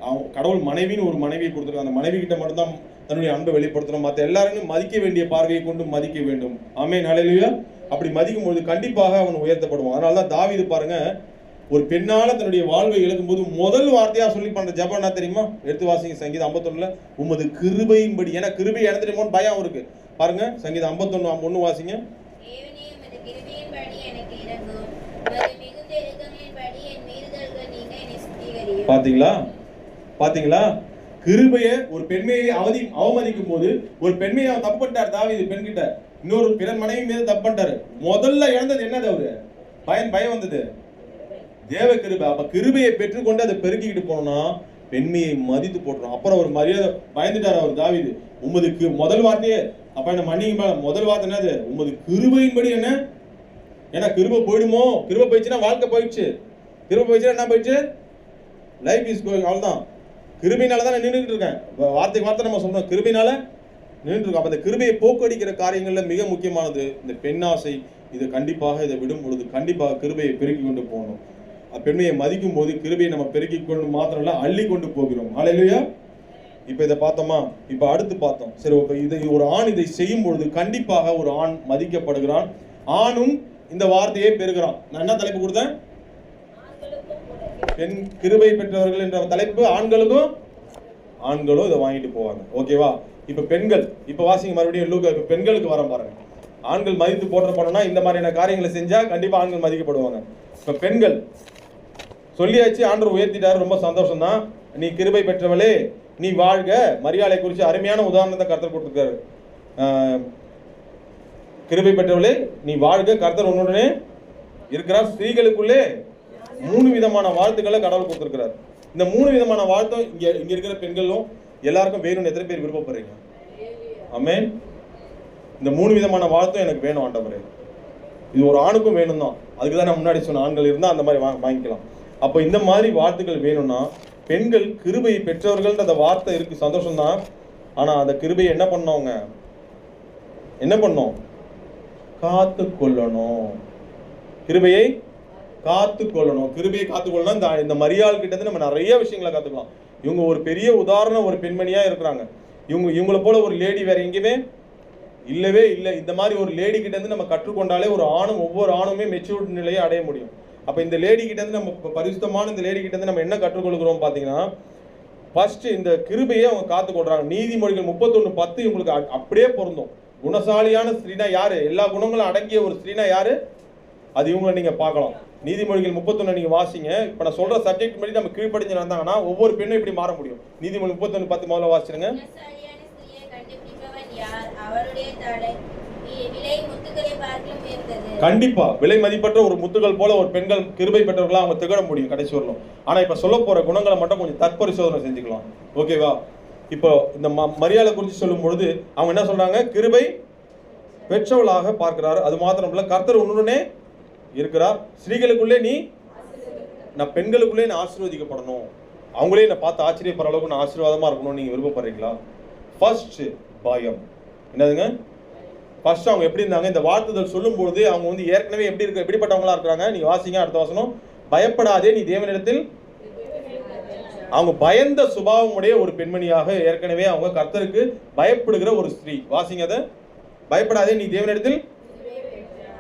அவன் கடவுள் மனைவின்னு ஒரு மனைவியை கொடுத்துருக்காங்க. அந்த மனைவி கிட்ட மட்டும்தான் தன்னுடைய அன்பை வெளிப்படுத்தணும். மற்ற எல்லாருமே மதிக்க வேண்டிய பார்வையை கொண்டு மதிக்க வேண்டும். ஆமென், ஹல்லேலூயா. அப்படி மதிக்கும் பொழுது கண்டிப்பாக அவன் உயர்த்தப்படுவான். அதனால தான் தாவீது பாருங்க, ஒரு பெண்ணால தன்னுடைய வாழ்வை எழுதும் போது முதல் வார்த்தையா சொல்லி பண்ற ஜெபம் என்ன தெரியுமா? எடுத்து வாசிங்க சங்கீதம் 51ல, உமது கிருபையின்படி. ஏன்னா கிருபை இழந்துடுமோன்னு பயம் அவருக்கு. பாருங்க சங்கீதம் 51:1 வாசிங்க. பாத்தீங்களா பாத்தீங்களா? கிருபைய ஒரு பெண்மையை அவமதிக்கும் போது, ஒரு பெண்மையை அவன் தப்பு பண்ணிட்டார் தாவீது பெண்கிட்ட, இன்னொரு பிறன் மனைவி மீது தப்பு பண்ணிட்டாரு. முதல்ல இழந்தது என்னது? அவரு பயம் வந்தது, தேவ கிருபை. அப்ப கிருபையை பெற்றுக்கொண்டு அதை பெருக்கிக்கிட்டு போனோம்னா பெண்மையை மதித்து போட்டுரும். அப்புறம் ஒரு மரியாதை பயந்துட்டார் அவர் தாவீது. உமதுக்கு முதல் வார்த்தையே அப்ப என்ன மன்னிங்க, முதல் வார்த்தை என்னது? உமது கிருபையின்படி. என்ன? ஏன்னா கிருபை போயிடுமோ, கிருபை போயிடுச்சுன்னா வாழ்க்கை போயிடுச்சு, கிருபை போயிடுச்சுன்னா என்ன போயிடுச்சு? Life is going. அவ்வளவுதான். கிருபையினால தான் நான் நின்றுட்டு இருக்கேன். வார்த்தைக்கு வார்த்தை நம்ம சொல்றோம், கிருபையினால நின்றுட்டு இருக்கோம். அப்ப இந்த கிருபையை போக்கடிக்கிற காரியங்கள்ல மிக முக்கியமானது இந்த பெண்ணாசை. இதை கண்டிப்பாக இதை விடும் பொழுது கண்டிப்பாக கிருபையை பெருக்கி கொண்டு போகணும். பெண்மையை மதிக்கும் போது கிருபையை நம்ம பெருக்கி கொண்டு மாத்திரம் இல்ல, அள்ளி கொண்டு போகிறோம். ஹல்லேலூயா. இப்ப இதை பார்த்தோமா? இப்ப அடுத்து பார்த்தோம். சரி, இதை ஒரு ஆண் இதை செய்யும் பொழுது கண்டிப்பாக ஒரு ஆண் மதிக்கப்படுகிறான், ஆணும் இந்த வார்த்தையை பெறுகிறான். நான் என்ன தலைப்பு கொடுத்தேன்? பெண் கிருபை பெற்றவர்கள் என்ற தலைப்பு. ஆண்களும் இதை வாங்கிட்டு போவாங்க. ஓகேவா? இப்ப பெண்கள், இப்ப வாசிங்க மறுபடியும் லூக்கா. இப்ப பெண்களுக்கு வர பாருங்க. ஆண்கள் மதித்து போற்றப்படணும்னா இந்த மாதிரியான காரியங்களை செஞ்சா கண்டிப்பா ஆண்கள் மதிக்கப்படுவாங்க. இப்ப பெண்கள் சொல்லியாச்சு, ஆண்டவர் உயர்த்திட்டாரு, ரொம்ப சந்தோஷம் தான். நீ கிருபை பெற்றவளே நீ வாழ்க. மரியாதை குறித்து அருமையான உதாரணத்தை கர்த்தர் கொடுத்திருக்காரு. கிருபை பெற்றவளே நீ வாழ்க, கர்த்தர் உன்னுடனே இருக்கிறார். ஸ்திரீகளுக்குள்ளே 3 விதமான வாழ்த்துக்களை கடவுள் கொடுத்திருக்கிறார். இந்த 3 விதமான வாழ்த்தும் இங்க இருக்கிற பெண்களும் எல்லாருக்கும் வேணும்னு எத்தனை பேர் விருப்பப்படுறீங்க? ஆமென். இந்த 3 விதமான வாழ்த்தும் எனக்கு வேணும் ஆண்டவரே. இது ஒரு ஆணுக்கும் வேணும் தான். அதுக்கு தான் நான் முன்னாடி சொன்ன, ஆண்கள் இருந்தால் அந்த மாதிரி வாங்கிக்கலாம். அப்போ இந்த மாதிரி வார்த்தைகள் வேணும்னா பெண்கள் கிருபையை பெற்றவர்கள் அந்த வார்த்தை இருக்கு, சந்தோஷம் தான். ஆனா அந்த கிருபையை என்ன பண்ணவங்க என்ன பண்ணோம்? காத்து கொள்ளணும். கிருபையை காத்து கொள்ளணும். கிருபையை காத்துக்கொள்ளணும். இந்த மரியாள் கிட்ட இருந்து நம்ம நிறைய விஷயங்களை காத்துக்கலாம். இவங்க ஒரு பெரிய உதாரணம், ஒரு பெண்மணியா இருக்கிறாங்க. இவங்களை போல ஒரு லேடி வேற எங்கேயுமே இல்லவே இல்லை. இந்த மாதிரி ஒரு லேடி கிட்ட இருந்து நம்ம கற்றுக்கொண்டாலே ஒரு ஆணும், ஒவ்வொரு ஆணுமே மெச்சூர்ட் நிலையை அடைய முடியும். அப்ப இந்த லேடி கிட்ட இருந்து நம்ம பரிசுத்தமான இந்த லேடி கிட்ட இருந்து நம்ம என்ன கற்றுக்கொள்கிறோம் பாத்தீங்கன்னா, ஃபர்ஸ்ட் இந்த கிருபையை அவங்க காத்துக்கொள்றாங்க. நீதிமொழிகள் 31:10 இவங்களுக்கு அப்படியே பொருந்தும். குணசாலியான ஸ்திரீனா யாரு? எல்லா குணங்களும் அடங்கிய ஒரு ஸ்திரீனா யாரு? அது இவங்களை நீங்க பார்க்கலாம். நீதிமொழிகள் 31 நீங்க வாசிங்க. இப்ப நான் சொல்ற சப்ஜெக்ட் படி நம்ம கீழ்ப்படிஞ்சு நடந்தாங்கன்னா ஒவ்வொரு பெண்ணும் இப்படி மாற முடியும். நீதிமொழி 31:10 முதல்ல வாசிச்சுருங்க. கண்டிப்பா விலை மதிப்பற்ற ஒரு முத்துகள் போல ஒரு பெண்கள் கிருபை பெற்றவர்களா அவங்க திகழ முடியும் கடைசி வரலும். ஆனா இப்ப சொல்ல போற குணங்களை மட்டும் கொஞ்சம் தற்பரிசோதனை செஞ்சுக்கலாம். ஓகேவா? இப்போ இந்த மரியாதை குறித்து சொல்லும் பொழுது அவங்க என்ன சொல்றாங்க? கிருபை பெற்றவளாக பார்க்கிறார். அது மாத்திரம் இல்ல, கர்த்தர் உன்னுடனே இருக்கிறார். ஸ்திரீகளுக்குள்ளே நான் பெண்களுக்குள்ளே நான் ஆசீர்வதிக்கப்படணும், அவங்களே என்னை பார்த்து ஆச்சரியப்படுற அளவுக்கு நான் ஆசீர்வாதமா இருக்கணும் நீங்க விருப்பப்படுறீங்களா? ஃபர்ஸ்ட் பயம். என்னதுங்க? ஃபர்ஸ்ட் அவங்க எப்படி இருந்தாங்க? இந்த வார்த்தைகள் சொல்லும் பொழுது அவங்க வந்து ஏற்கனவே எப்படிப்பட்டவங்களா இருக்கிறாங்க? நீங்க வாசிங்க அடுத்த வசனம். பயப்படாதே நீ தேவனிடத்தில். அவங்க பயந்த சுபாவம் உடைய ஒரு பெண்மணியாக ஏற்கனவே அவங்க கர்த்தருக்கு பயப்படுகிற ஒரு ஸ்திரீ. வாசிங்க அதை. பயப்படாதே நீ தேவனிடத்தில்.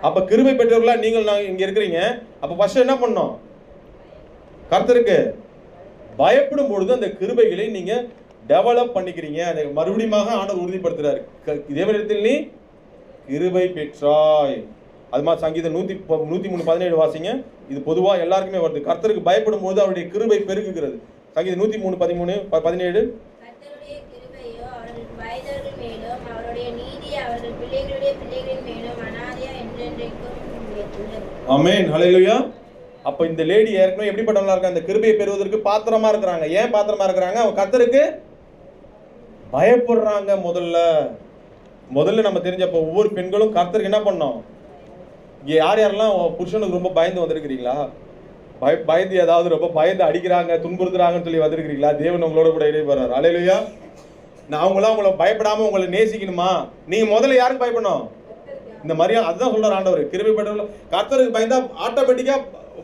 அப்ப கிருபை பெற்றவர்களா நீங்கள் இங்க இருக்கிறீங்க. அப்ப ஃபர்ஸ்ட் என்ன பண்ணோம்? கர்த்தருக்கு பயப்படும் பொழுது அந்த கிருபைகளை நீங்க டெவலப் பண்ணிக்கிறீங்க. அதை மறுபடியும் ஆண்டவர் உறுதிப்படுத்துறாரு. தேவனிடத்தில் நீ கிருபை பெற்றாய். அது மாதிரி சங்கீதம் 103:17 வாசிங்க. இது பொதுவாக எல்லாருக்குமே வருது. கர்த்தருக்கு பயப்படும் போது அவருடைய கிருபை பெருகுகிறது. சங்கீதம் 103:17. ஆமென், ஹல்லேலூயா. அப்ப இந்த லேடி ஏற்கனவே எப்படிப்பட்டவங்களா இருக்காங்க? அந்த கிருபையை பெறுவதற்கு பாத்திரமா இருக்கிறாங்க. ஏன் பாத்திரமா இருக்கிறாங்க? அவங்க கர்த்தருக்கு பயப்படுறாங்க. முதல்ல நம்ம தெரிஞ்சப்ப ஒவ்வொரு பெண்களும் கர்த்தருக்கு என்ன பண்ணோம்? இங்க யாரெல்லாம் புருஷனுக்கு ரொம்ப பயந்து வந்திருக்கிறீங்களா? பயந்து ஏதாவது ரொம்ப பயந்து அடிக்கிறாங்க, துன்புறுத்துறாங்கன்னு சொல்லி வந்திருக்கிறீங்களா? தேவன் உங்களோட கூட இடைப்படுறாரு. ஹல்லேலூயா. நான் உங்களை பயப்படாம உங்களை நேசிக்கணுமா? நீங்க முதல்ல யாருக்கு பயப்படணும்? இந்த மாதிரியா அதுதான் சொல்றாரு ஆண்டவர். கிருபை பெற்றவர்கள் கர்த்தருக்கு பயந்தா ஆட்டோமேட்டிக்கா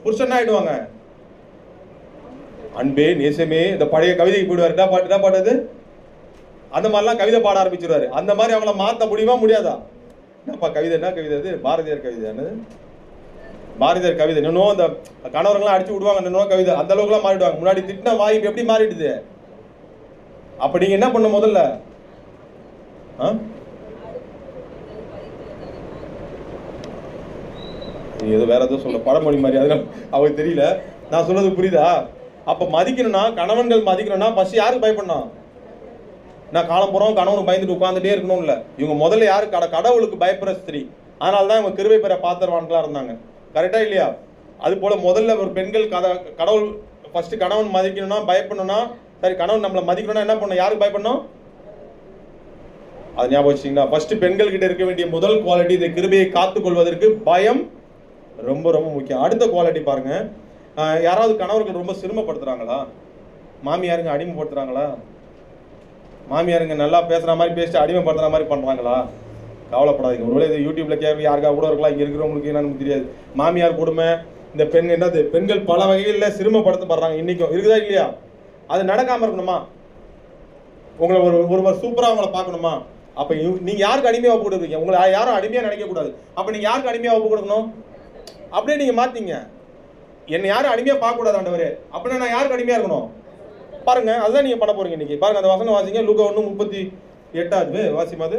புருஷன் ஆயிடுவாங்க. அன்பே நேசமே, இந்த பழைய கவிதைக்கு போயிடுவாரு. என்ன பாடுறது? அந்த மாதிரிலாம் கவிதை பாட ஆரம்பிச்சிருவாரு. அந்த மாதிரி அவங்கள மாற்ற முடியுமா முடியாதா? என்னப்பா கவிதை? என்ன கவிதை அது? பாரதியார் கவிதை. பாரதியார் கவிதை. இன்னும் அந்த கணவர்கள்லாம் அடிச்சு விடுவாங்க. இன்னும் கவிதை அந்த அளவுக்குலாம் மாறிடுவாங்க. முன்னாடி திட்டின வாய் எப்படி மாறிடுது? அப்ப நீங்க என்ன பண்ண முதல்ல? ஏதோ வேற ஏதோ சொல்ல பழமொழி மாதிரி, அதெல்லாம் அவருக்கு தெரியல. நான் சொல்றது புரியுதா? அப்ப மதிக்கணும்னா, கணவன்கள் மதிக்கணும்னா ஃபர்ஸ்ட் யாருக்கு பயப்படணும்? நான் காலம் போறோம் கணவனுக்கு பயந்துட்டு உட்காந்துட்டே இருக்கணும் இல்ல. இவங்க முதல்ல யாரு? கடவுளுக்கு பயப்படுற ஸ்திரீ. அதனாலதான் இவங்க கிருபை பெற பாத்திரவான்களா இருந்தாங்க. கரெக்டா இல்லையா? அது போல முதல்ல ஒரு பெண்கள் கடவுள் ஃபர்ஸ்ட் கணவன் மதிக்கணும்னா பயப்படணும்னா, சரி கணவன் நம்மளை மதிக்கணும்னா என்ன பண்ணணும்? யாருக்கு பயப்படணும்? அது ஞாபகம் வச்சுங்களா? ஃபர்ஸ்ட் பெண்கள் கிட்ட இருக்க வேண்டிய முதல் குவாலிட்டி, இந்த கிருபையை காத்துக் கொள்வதற்கு பயம் ரொம்ப ரொம்ப முக்கியம். அடுத்த குவாலிட்டி பாருங்க. யாராவது கணவர்கள் ரொம்ப சிரமப்படுத்துறாங்களா? மாமியாருங்க அடிமைப்படுத்துறாங்களா? மாமியாருங்க நல்லா பேசுற மாதிரி பேசிட்டு அடிமைப்படுத்துற மாதிரி பண்றாங்களா? கவலைப்படாதீங்க. ஒருவேளை இது யூடியூப்ல கேட்க யாருக்கா கூட இருக்கலாம். இங்க இருக்கிறவங்களுக்கு என்னன்னு தெரியாது. மாமியார் கொடுமை, இந்த பெண்கள் பல வகைகளில் சிரமப்படுத்தப்படுறாங்க. இன்னைக்கும் இருக்குதா இல்லையா? அது நடக்காம இருக்கணுமா? உங்களை ஒருவர் சூப்பரா உங்களை பார்க்கணுமா? அப்ப நீங்க யாருக்கு அடிமையா ஒப்பு கொடுக்குறீங்க? உங்களை யாரும் அடிமையா நினைக்க கூடாது. அப்ப நீங்க யாருக்கு அடிமையா ஒப்பு கொடுக்கணும்? அப்படியே நீங்க மாத்தீங்க. என்னை யாரும் அடிமையா பார்க்க கூடாது ஆண்டவரே. அப்படின்னா நான் யாருக்கு அடிமையா இருக்கணும்? பாருங்க, அதுதான் நீங்க பண்ண போறீங்க இன்னைக்கு. பாருங்க அந்த வசனம் வாசிங்க. லூக்கா 1:38 வாசிமாது.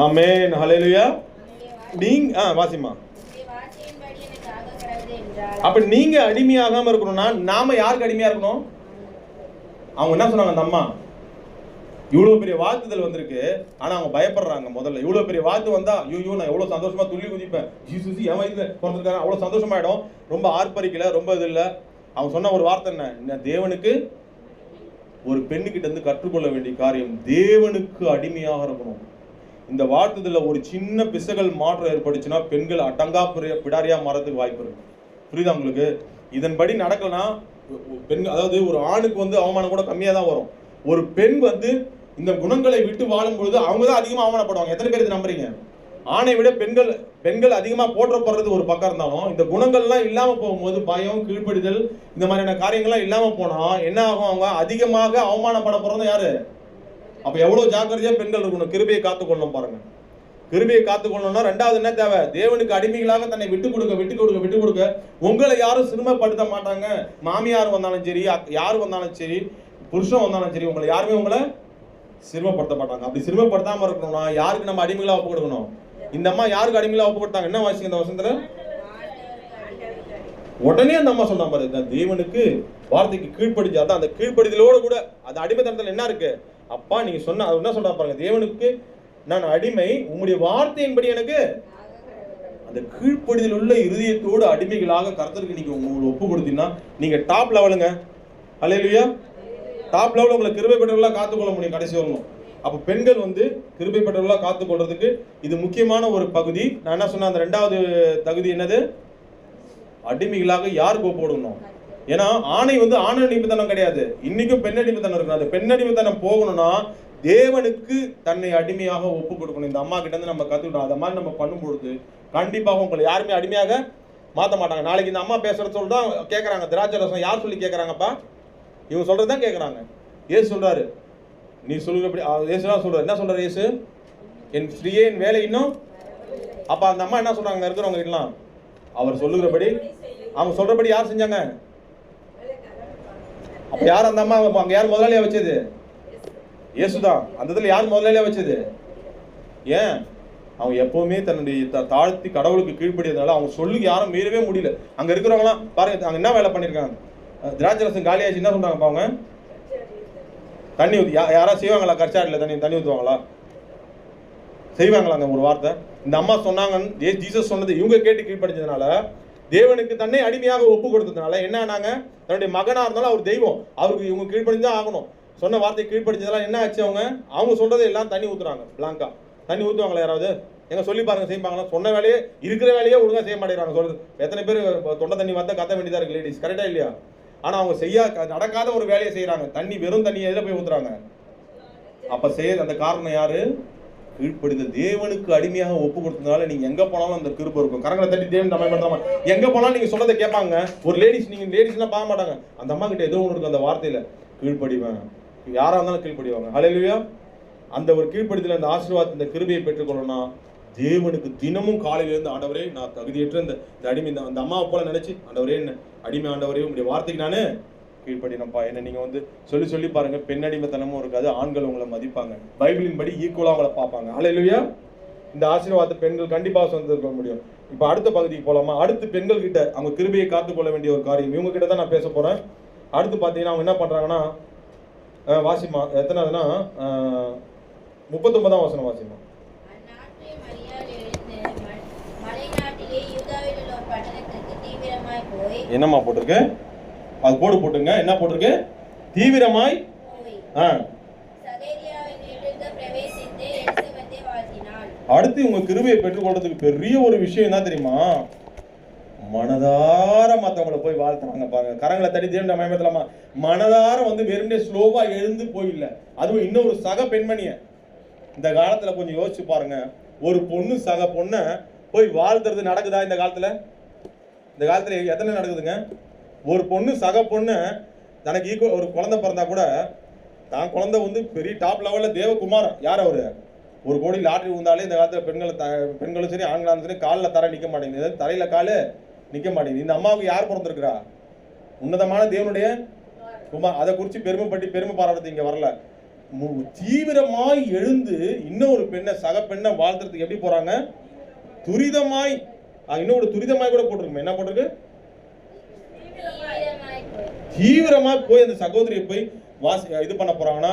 ஆமென், ஹல்லேலூயா. நீங்க வாசிமா. அப்ப நீங்க அடிமையாகாம இருக்கணும்னா நாம யாருக்கு அடிமையா இருக்கணும்? அவங்க என்ன சொன்னாங்க? அந்த அம்மா இவ்வளவு பெரிய வாழ்த்துதல் வந்திருக்கு, ஆனா அவங்க பயப்படுறாங்க. முதல்ல இவ்வளவு பெரிய வாழ்த்து வந்தா ஐயோ நான் எவ்வளவு சந்தோஷமா துள்ளி குதிப்பேன், ஜீசஸ் என் வயசுல பிறந்திருக்காரு, அவ்வளவு சந்தோஷமாயிடும். ரொம்ப ஆர்ப்பரிக்கல, ரொம்ப இது இல்லை. அவங்க சொன்ன ஒரு வார்த்தை என்ன? தேவனுக்கு ஒரு பெண்ணுகிட்ட இருந்து கற்றுக்கொள்ள வேண்டிய காரியம் தேவனுக்கு அடிமையாக இருக்கணும். இந்த வாழ்த்துதல்ல ஒரு சின்ன பிசகல் மாற்றம் ஏற்படுச்சுன்னா பெண்கள் அடங்கா பிடாரியா மாறதுக்கு வாய்ப்பு இருக்கு. புரியுதா உங்களுக்கு? இதன்படி நடக்கலன்னா பெண், அதாவது ஒரு ஆணுக்கு அவமானம் கூட கம்மியா தான் வரும். ஒரு பெண் இந்த குணங்களை விட்டு வாழும் பொழுது அவங்க தான் அதிகமா அவமானப்படுவாங்க. எத்தனை பேர் நம்புறீங்க? ஆணை விட பெண்கள் அதிகமா போற்றப்படுறது ஒரு பக்கம் இருந்தாலும் இந்த குணங்கள்லாம் இல்லாம போகும்போது பயம், கீழ்ப்படிதல், இந்த மாதிரியான காரியங்கள்லாம் இல்லாம போனா என்ன ஆகும்? அவங்க அதிகமாக அவமானப்பட போறது யாரு? அப்ப எவ்வளவு ஜாக்கிரதையா பெண்கள் இருக்கணும். கிருபையை காத்துக்கொள்ளணும். பாருங்க, கிருபையை காத்துக்கொள்ளணும்னா ரெண்டாவது என்ன தேவை? தேவனுக்கு அடிமைகளாக தன்னை விட்டு கொடுக்க. உங்களை யாரும் சிரமப்படுத்த மாட்டாங்க. மாமியார் வந்தாலும் சரி, யார் வந்தாலும் சரி, புருஷன் வந்தாலும் சரி, உங்களை யாருமே உங்களை சிரமப்படுத்த மாட்டாங்க. அப்படி சிரமப்படுத்தாம இருக்கணும்னா யாருக்கு நம்ம அடிமைகளா ஒப்பு கொடுக்கணும்? இந்த அம்மா யாருக்கு அடிமைகளா ஒப்பு கொடுத்தாங்க? என்ன வாசிங்க இந்த வசனத்துல? உடனே அந்த அம்மா சொல்றாங்க பாரு, தேவனுக்கு வார்த்தைக்கு கீழ்ப்படிஞ்சு. அதான் அந்த கீழ்ப்படிதலோட கூட அந்த அடிமைத்தனத்துல என்ன இருக்கு? அப்பா நீங்க சொன்ன அது என்ன சொல்றா பாருங்க, தேவனுக்கு நான் அடிமை, உம்முடைய வார்த்தையின்படி எனக்கு. அந்த கீழ்ப்படிதல் உள்ள இருதயத்தோடு அடிமைகளாக கர்த்தருக்கு நீங்க உங்களுக்கு ஒப்பு கொடுத்தீங்கன்னா நீங்க டாப் லெவலுங்க. ஹல்லேலூயா. டாப் லெவலில் உங்களை கிருபை பெற்றவர்களாக காத்துக்கொள்ள முடியும் கடைசி வரணும். அப்போ பெண்கள் கிருபை பெற்றவர்களாக காத்துக்கொள்றதுக்கு இது முக்கியமான ஒரு பகுதி. நான் என்ன சொன்னேன்? அந்த ரெண்டாவது தகுதி என்னது? அடிமைகளாக யாருக்கு ஒப்பு கொடுக்கணும்? ஏன்னா ஆணை ஆண் அடிமைத்தனம் கிடையாது. இன்னைக்கும் பெண் அடிமைத்தனம் இருக்கு. அந்த பெண் அடிமைத்தனம் போகணும்னா தேவனுக்கு தன்னை அடிமையாக ஒப்பு கொடுக்கணும். இந்த அம்மா கிட்ட இருந்து நம்ம கத்துக்கிட்டோம். அதை மாதிரி நம்ம பண்ணும்பொழுது கண்டிப்பாக உங்களை யாருமே அடிமையாக மாற்ற மாட்டாங்க. நாளைக்கு இந்த அம்மா பேசுறது சொல்லிதான் கேட்கறாங்க. திராட்சை ரசம் யார் சொல்லி கேட்கறாங்கப்பா? இவங்க சொல்றதுதான் கேட்கறாங்க. ஏசு சொல்றாரு, நீ சொல்லுறபடி. ஏசுதான் சொல்றாரு. என்ன சொல்றாரு ஏசு? என் ஸ்ரீயே என் வேலை இன்னும். அப்ப அந்த அம்மா என்ன சொல்றாங்க இருக்கிறவங்க எல்லாம்? அவர் சொல்லுகிறபடி, அவங்க சொல்றபடி யார் செஞ்சாங்க? அப்ப யார் அந்த அம்மா? அங்க யார் முதலாளியா வச்சது? இயேசுதான். அந்த இடத்துல யார் முதலாளியா வச்சது? ஏன்? அவங்க எப்பவுமே தன்னுடைய தாழ்த்தி கடவுளுக்கு கீழ்ப்படியதுனால அவங்க சொல்லுக்கு யாரும் மீறவே முடியல. அங்க இருக்கிறவங்களாம் பாருங்க, அங்க என்ன வேலை பண்ணிருக்காங்க? திராட்சை ரசம் காலியாச்சு, என்ன சொல்றாங்க அவங்க? தண்ணி ஊற்றி யாராவது செய்வாங்களா? கர்ச்சாடியில் தண்ணி ஊற்றுவாங்களா? செய்வாங்களாங்க? ஒரு வார்த்தை இந்த அம்மா சொன்னாங்கன்னு ஜீசஸ் சொன்னது இவங்க கேட்டு கீழ்ப்படிச்சதுனால, தேவனுக்கு தன்னை அடிமையாக ஒப்பு கொடுத்ததுனால என்ன ஆனாங்க? தன்னுடைய மகனா இருந்தாலும் அவர் தெய்வம், அவருக்கு இவங்க கீழ்ப்படிஞ்சுதான் ஆகணும். சொன்ன வார்த்தை கீழ்ப்படிச்சதெல்லாம் என்ன ஆச்சு? அவங்க சொல்றதை எல்லாம் தண்ணி ஊத்துறாங்க. பிளாங்கா தண்ணி ஊற்றுவாங்களா? யாராவது எங்க சொல்லி பாருங்க, செய்வாங்களா? சொன்ன வேலையே, இருக்கிற வேலையே ஒழுங்கா செய்ய மாட்டேங்கிறாங்க. சொல்றது எத்தனை பேர் தொண்டை தண்ணி வந்தா கத்த வேண்டியதா இருக்கு லேடிஸ், கரெக்டா இல்லையா? ஆனா அவங்க நடக்காத ஒரு வேலையை செய்யறாங்க. வெறும் தண்ணி எதில் போய் ஊத்துறாங்க? அப்ப செய்ய அந்த காரணம் யாரு? கீழ்ப்படிதல். தேவனுக்கு அடிமையாக ஒப்பு கொடுத்ததுனால நீங்க எங்க போனாலும் அந்த கிருபை இருக்கும். கரங்களை தட்டி தேவன் நம்ம பண்றாங்க, எங்க போனாலும் நீங்க சொன்னதை கேட்பாங்க. ஒரு லேடிஸ், நீங்க லேடிஸ்லாம் பார்க்க மாட்டாங்க, அந்த அம்மா கிட்ட ஏதோ ஒன்று இருக்கு அந்த வார்த்தையில, கீழ்ப்படிவாங்க. யாரா இருந்தாலும் கீழ்ப்படிவாங்க. ஹல்லேலூயா. அந்த ஒரு கீழ்ப்படிதல், அந்த ஆசீர்வாதத்தை, இந்த கிருபையை பெற்றுக்கொள்ளணும். தேவனுக்கு தினமும் காலையிலிருந்து, ஆண்டவரே நான் தகுதியற்ற இந்த அடிமை, அந்த அம்மாவை போல நினைச்சு, ஆண்டவரே என்ன அடிமை, ஆண்டவரே உங்களுடைய வார்த்தைக்கு நானு கீழ்ப்படினப்பா. என்ன நீங்க சொல்லி பாருங்க, பெண் அடிமைத்தனமும் இருக்காது, ஆண்கள் உங்களை மதிப்பாங்க, பைபிளின் படி ஈக்குவலா உங்களை பார்ப்பாங்க. ஹல்லேலூயா. இந்த ஆசீர்வாதத்தை பெண்கள் கண்டிப்பாக சொந்தம் முடியும். இப்ப அடுத்த பகுதிக்கு போலாமா? அடுத்து பெண்கள் கிட்ட அவங்க கிருபையை காத்துக்கொள்ள வேண்டிய ஒரு காரியம், இவங்க கிட்ட தான் நான் பேச போறேன். அடுத்து பாத்தீங்கன்னா அவங்க என்ன பண்றாங்கன்னா, வாசிமா எத்தனாவதுன்னா 39ஆம் வசனம் வாசிமா. என்னம்மா போட்டிருக்கு? அது போட்டுங்க. என்ன போட்டிருக்கு? தீவிரமாய். அடுத்து உங்க கிருபையை பெற்றுக்கொள்றதுக்கு பெரிய ஒரு விஷயம் என்ன தெரியுமா? மனதார மத்தவங்களை போய் வாழ்த்துறாங்க பாருங்க. கரங்களை தட்டி தேவன் மயமத்தலாமா? மனதார வெறுமனே ஸ்லோவா எழுந்து போயில்ல. அதுவும் இன்னொரு சக பெண்மணிய இந்த காலத்துல கொஞ்சம் யோசிச்சு பாருங்க. ஒரு பொண்ணு சக பொண்ண போய் வாழ்த்துறது நடக்குதா இந்த காலத்துல? இந்த காலத்துல எத்தனை நடக்குதுங்க? ஒரு பொண்ணு சக பொண்ணு தனக்கு ஈக்குவல், ஒரு குழந்தை பிறந்தா கூட தான் குழந்தை பெரிய டாப் லெவல்ல தேவகுமாரன், யார் அவரு? 1 கோடி லாட்டரி வந்தாலே இந்த காலத்துல பெண்களும் சரி ஆண்களும் சரி காலில் தர நிக்க மாட்டேங்குது, தரையில காலு நிக்க மாட்டேங்குது. இந்த அம்மாவுக்கு யார் பிறந்திருக்கிறா? உன்னதமான தேவனுடைய குமார். அதை குறித்து பெருமை பாராட்டுறது இங்க வரல. தீவிரமாய் எழுந்து இன்னொரு பெண்ணை, சக பெண்ணை வாழ்த்துறதுக்கு எப்படி போறாங்க? துரிதமாய். இன்னொரு துரிதமாய் கூட போட்டிருக்கு. என்ன போட்டிருக்கு? தீவிரமா போய் அந்த சகோதரியை போய் இது பண்ண போறாங்கன்னா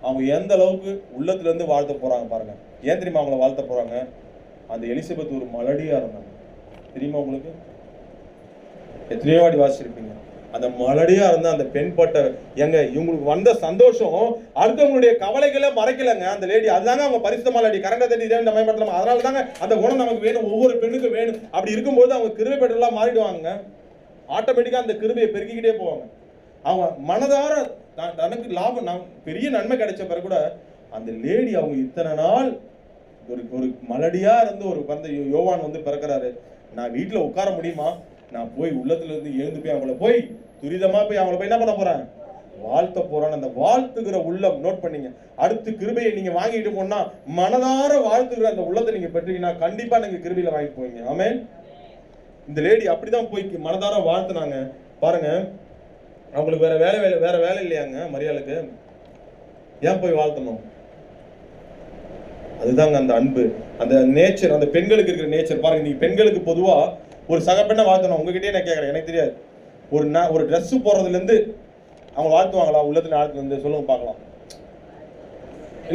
அவங்க எந்த அளவுக்கு உள்ளத்துல இருந்து வாழ்த்த போறாங்க பாருங்க. ஏன் தெரியுமா அவங்கள வாழ்த்த போறாங்க? அந்த எலிசபெத் ஒரு மலடியா இருந்தாங்க, தெரியுமா உங்களுக்கு? எத்தனையோ வாடி வாசிச்சிருப்பீங்க. அந்த மலடியா இருந்த அந்த பெண் பட்ட இவங்களுக்கு வந்த சந்தோஷம் அடுத்தவங்களுடைய கவலைகளை மறைக்கலங்க அந்த லேடி. அதுதாங்க அவங்க பரிசுத்த மலடி. கரண்ட தட்டி இதை பயன்படுத்தலாம். அதனால தாங்க அந்த குணம் நமக்கு வேணும், ஒவ்வொரு பெண்ணுக்கும் வேணும். அப்படி இருக்கும்போது அவங்க கிருபை பெற்றெல்லாம் மாறிடுவாங்க. ஆட்டோமேட்டிக்கா அந்த கிருபையை பெருக்கிக்கிட்டே போவாங்க. அவங்க மனதார தனக்கு லாபம், பெரிய நன்மை கிடைச்ச பிறகு கூட அந்த லேடி அவங்க இத்தனை நாள் ஒரு மலடியா இருந்து ஒரு யோவான் பிறக்கிறாரு. நான் வீட்டுல உட்கார முடியுமா? நான் போய் உள்ளத்துல இருந்து எழுந்து போய் அவங்கள போய் துரிதமா போய் அவங்கள போய் என்ன பண்ண போறேன்? வாழ்த்த போறான்னு. அந்த வாழ்த்துகிற உள்ளம் நோட் பண்ணீங்க. அடுத்து கிருபையை நீங்க வாங்கிட்டு போனா மனதார வாழ்த்துகிற அந்த உள்ளத்தை நீங்க பெற்றீங்கன்னா கண்டிப்பா நீங்க கிருபையில வாங்கிட்டு போவீங்க. ஆமென். இந்த லேடி அப்படிதான் போய் மனதார வாழ்த்துனாங்க பாருங்க. அவங்களுக்கு வேற வேலை இல்லையாங்க மரியாளுக்கு? ஏன் போய் வாழ்த்தணும்? அதுதாங்க அந்த அன்பு, அந்த நேச்சர், அந்த பெண்களுக்கு இருக்கிற நேச்சர் பாருங்க. நீங்க பெண்களுக்கு பொதுவா ஒரு சக பெண்ணை வாழ்த்தணும். உங்ககிட்டயே நான் கேட்கறேன், எனக்கு தெரியாது. ஒரு ட்ரெஸ் போடுறதுல இருந்து அவங்க வாழ்த்துவாங்களா? உள்ளத்துல வாழ்த்து சொல்லுங்க பார்க்கலாம்.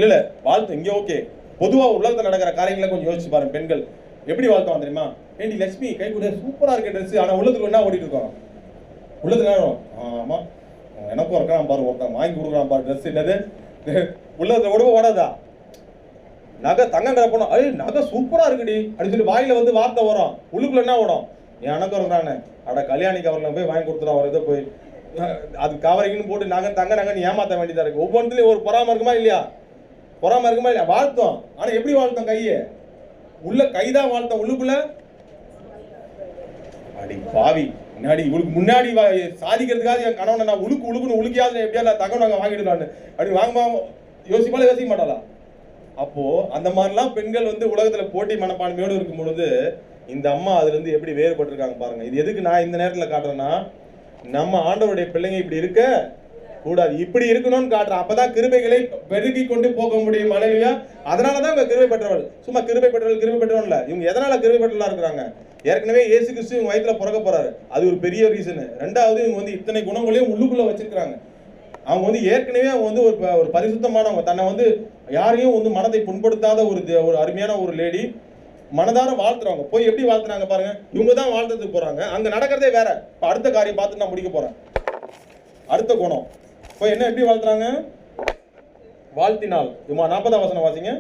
இல்ல வாழ்த்து இங்க ஓகே. பொதுவா உலகத்துல நடக்கிற காரியங்களை கொஞ்சம் யோசிச்சு பாருங்க. பெண்கள் எப்படி வாழ்த்துவாங்க தெரியுமா? ஏண்டி லட்சுமி கை கூட சூப்பரா இருக்க ட்ரெஸ். ஆனா உள்ளத்துக்கு என்ன ஓடிட்டு இருக்கோம்? உள்ளதுக்கு ஆமா எனக்கும் இருக்கான் பாரு, ஒருத்தன் வாங்கி கொடுக்குறான் பாரு ட்ரெஸ். என்னது உள்ளத்துல கூட ஓடாதா? நகை தங்கம் கிடப்போம், நகை சூப்பரா இருக்குடி அப்படின்னு சொல்லி வாயில வார்த்தை வரும். உள்ளுக்குள்ள என்ன ஓடும்? எனக்கும் இருக்கிறானே அட கல்யாணி கவர்ல போய் வாங்கி கொடுத்துருவோம். அவர் இதை போய் அது கவரிங்கன்னு போட்டு நகை தங்க நகைன்னு ஏமாத்த வேண்டியதா இருக்கு. ஒவ்வொன்றுலயும் ஒரு பொறாம இருக்குமா இல்லையா? பொறாம இருக்குமா இல்லையா? வாழ்த்தோம். ஆனா எப்படி வாழ்த்தோம்? கையே உள்ள கைதான் வாழ்த்தோம். உள்ளுக்குள்ள அடி பாவி முன்னாடி இவளுக்கு முன்னாடி சாதிக்கிறதுக்காக என் கணவனை நான் உழுக்குன்னு உழுக்கியாவது எப்படியாவது தகவல் நாங்கள் வாங்கிடுவான்னு அப்படி வாங்குவாங்க. யோசிக்க மாட்டாளா? அப்போ அந்த மாதிரிலாம் பெண்கள் உலகத்துல போட்டி மனப்பான்மையோடு இருக்கும் பொழுது இந்த அம்மா அதுல இருந்து எப்படி வேறுபட்டிருக்காங்க பாருங்க. இது எதுக்கு நான் இந்த நேரத்துல காட்டுறேன்னா, நம்ம ஆண்டவருடைய பிள்ளைங்க இப்படி இருக்க கூடாது. இப்படி இருக்கணும்னு காட்டுறான். அப்பதான் கிருபைகளை பெருகி கொண்டு போக முடியும். அல்லேலூயா. அதனாலதான் இவங்க கிருபை பெற்றவர்கள். சும்மா கிருபை பெற்றவர்கள் இல்ல. இவங்க எதனால கிருபை பெற்றவர்களா இருக்கிறாங்க? ஏற்கனவே இயேசு கிறிஸ்து இவங்க வயிற்றுல பிறக்க போறாரு, அது ஒரு பெரிய ரீசன். ரெண்டாவது, இவங்க வந்து இத்தனை குணங்களையும் உள்ளுக்குள்ள வச்சிருக்காங்க. அவங்க வந்து ஏற்கனவே அவங்க வந்து ஒரு பரிசுத்தமானவங்க. தன்னை வந்து யாரையும் வந்து மனதை புண்படுத்தாத ஒரு அருமையான ஒரு லேடி, மனதார வாழ்த்துறவங்க. போய் எப்படி வாழ்த்துறாங்க பாருங்க. இவங்க தான் வாழ்த்துறதுக்கு போறாங்க, அங்க நடக்கிறதே வேற. இப்ப அடுத்த காரியம் பார்த்து நான் முடிக்க போறேன். அடுத்த குணம் போய் என்ன எப்படி வாழ்த்துறாங்க? வாழ்த்தினால். 40ஆம் வசனம் வாசிங்க.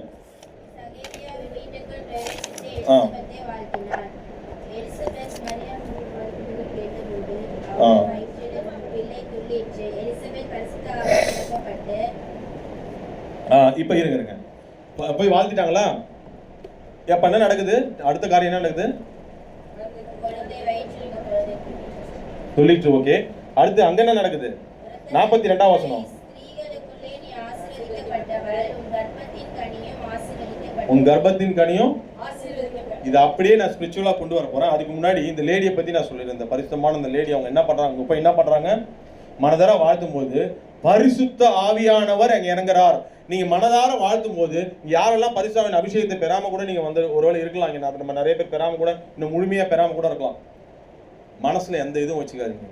இப்ப இருங்க, போய் வாழ்த்திட்டாங்களா? எப்ப என்ன நடக்குது? அடுத்த காரியம் என்ன நடக்குது? சொல்லிட்டு ஓகே. அடுத்து அங்க என்ன நடக்குது? 42ஆம் வசனம். உன் கர்ப்பத்தின் கனியும். இது அப்படியே நான் ஸ்பிரிச்சுவலா கொண்டு வர போறேன். அதுக்கு முன்னாடி இந்த லேடியை பத்தி நான் சொல்லிடுறேன். இந்த பரிசுத்தமான இந்த லேடி அவங்க என்ன பண்றாங்க? இப்ப என்ன பண்றாங்க? மனதார வாழ்த்தும் போது பரிசுத்த ஆவியானவர் அங்க இறங்குறார். நீங்க மனதார வாழ்த்தும் போது யாரெல்லாம் பரிசுத்தாவின் அபிஷேகத்தை பெறாம கூட நீங்க வந்து ஒருவேளை இருக்கலாம். இங்க நம்ம நிறைய பேர் பெறாம கூட, இன்னும் முழுமையா பெறாம கூட இருக்கலாம். மனசுல எந்த இதுவும் வச்சுக்காதீங்க.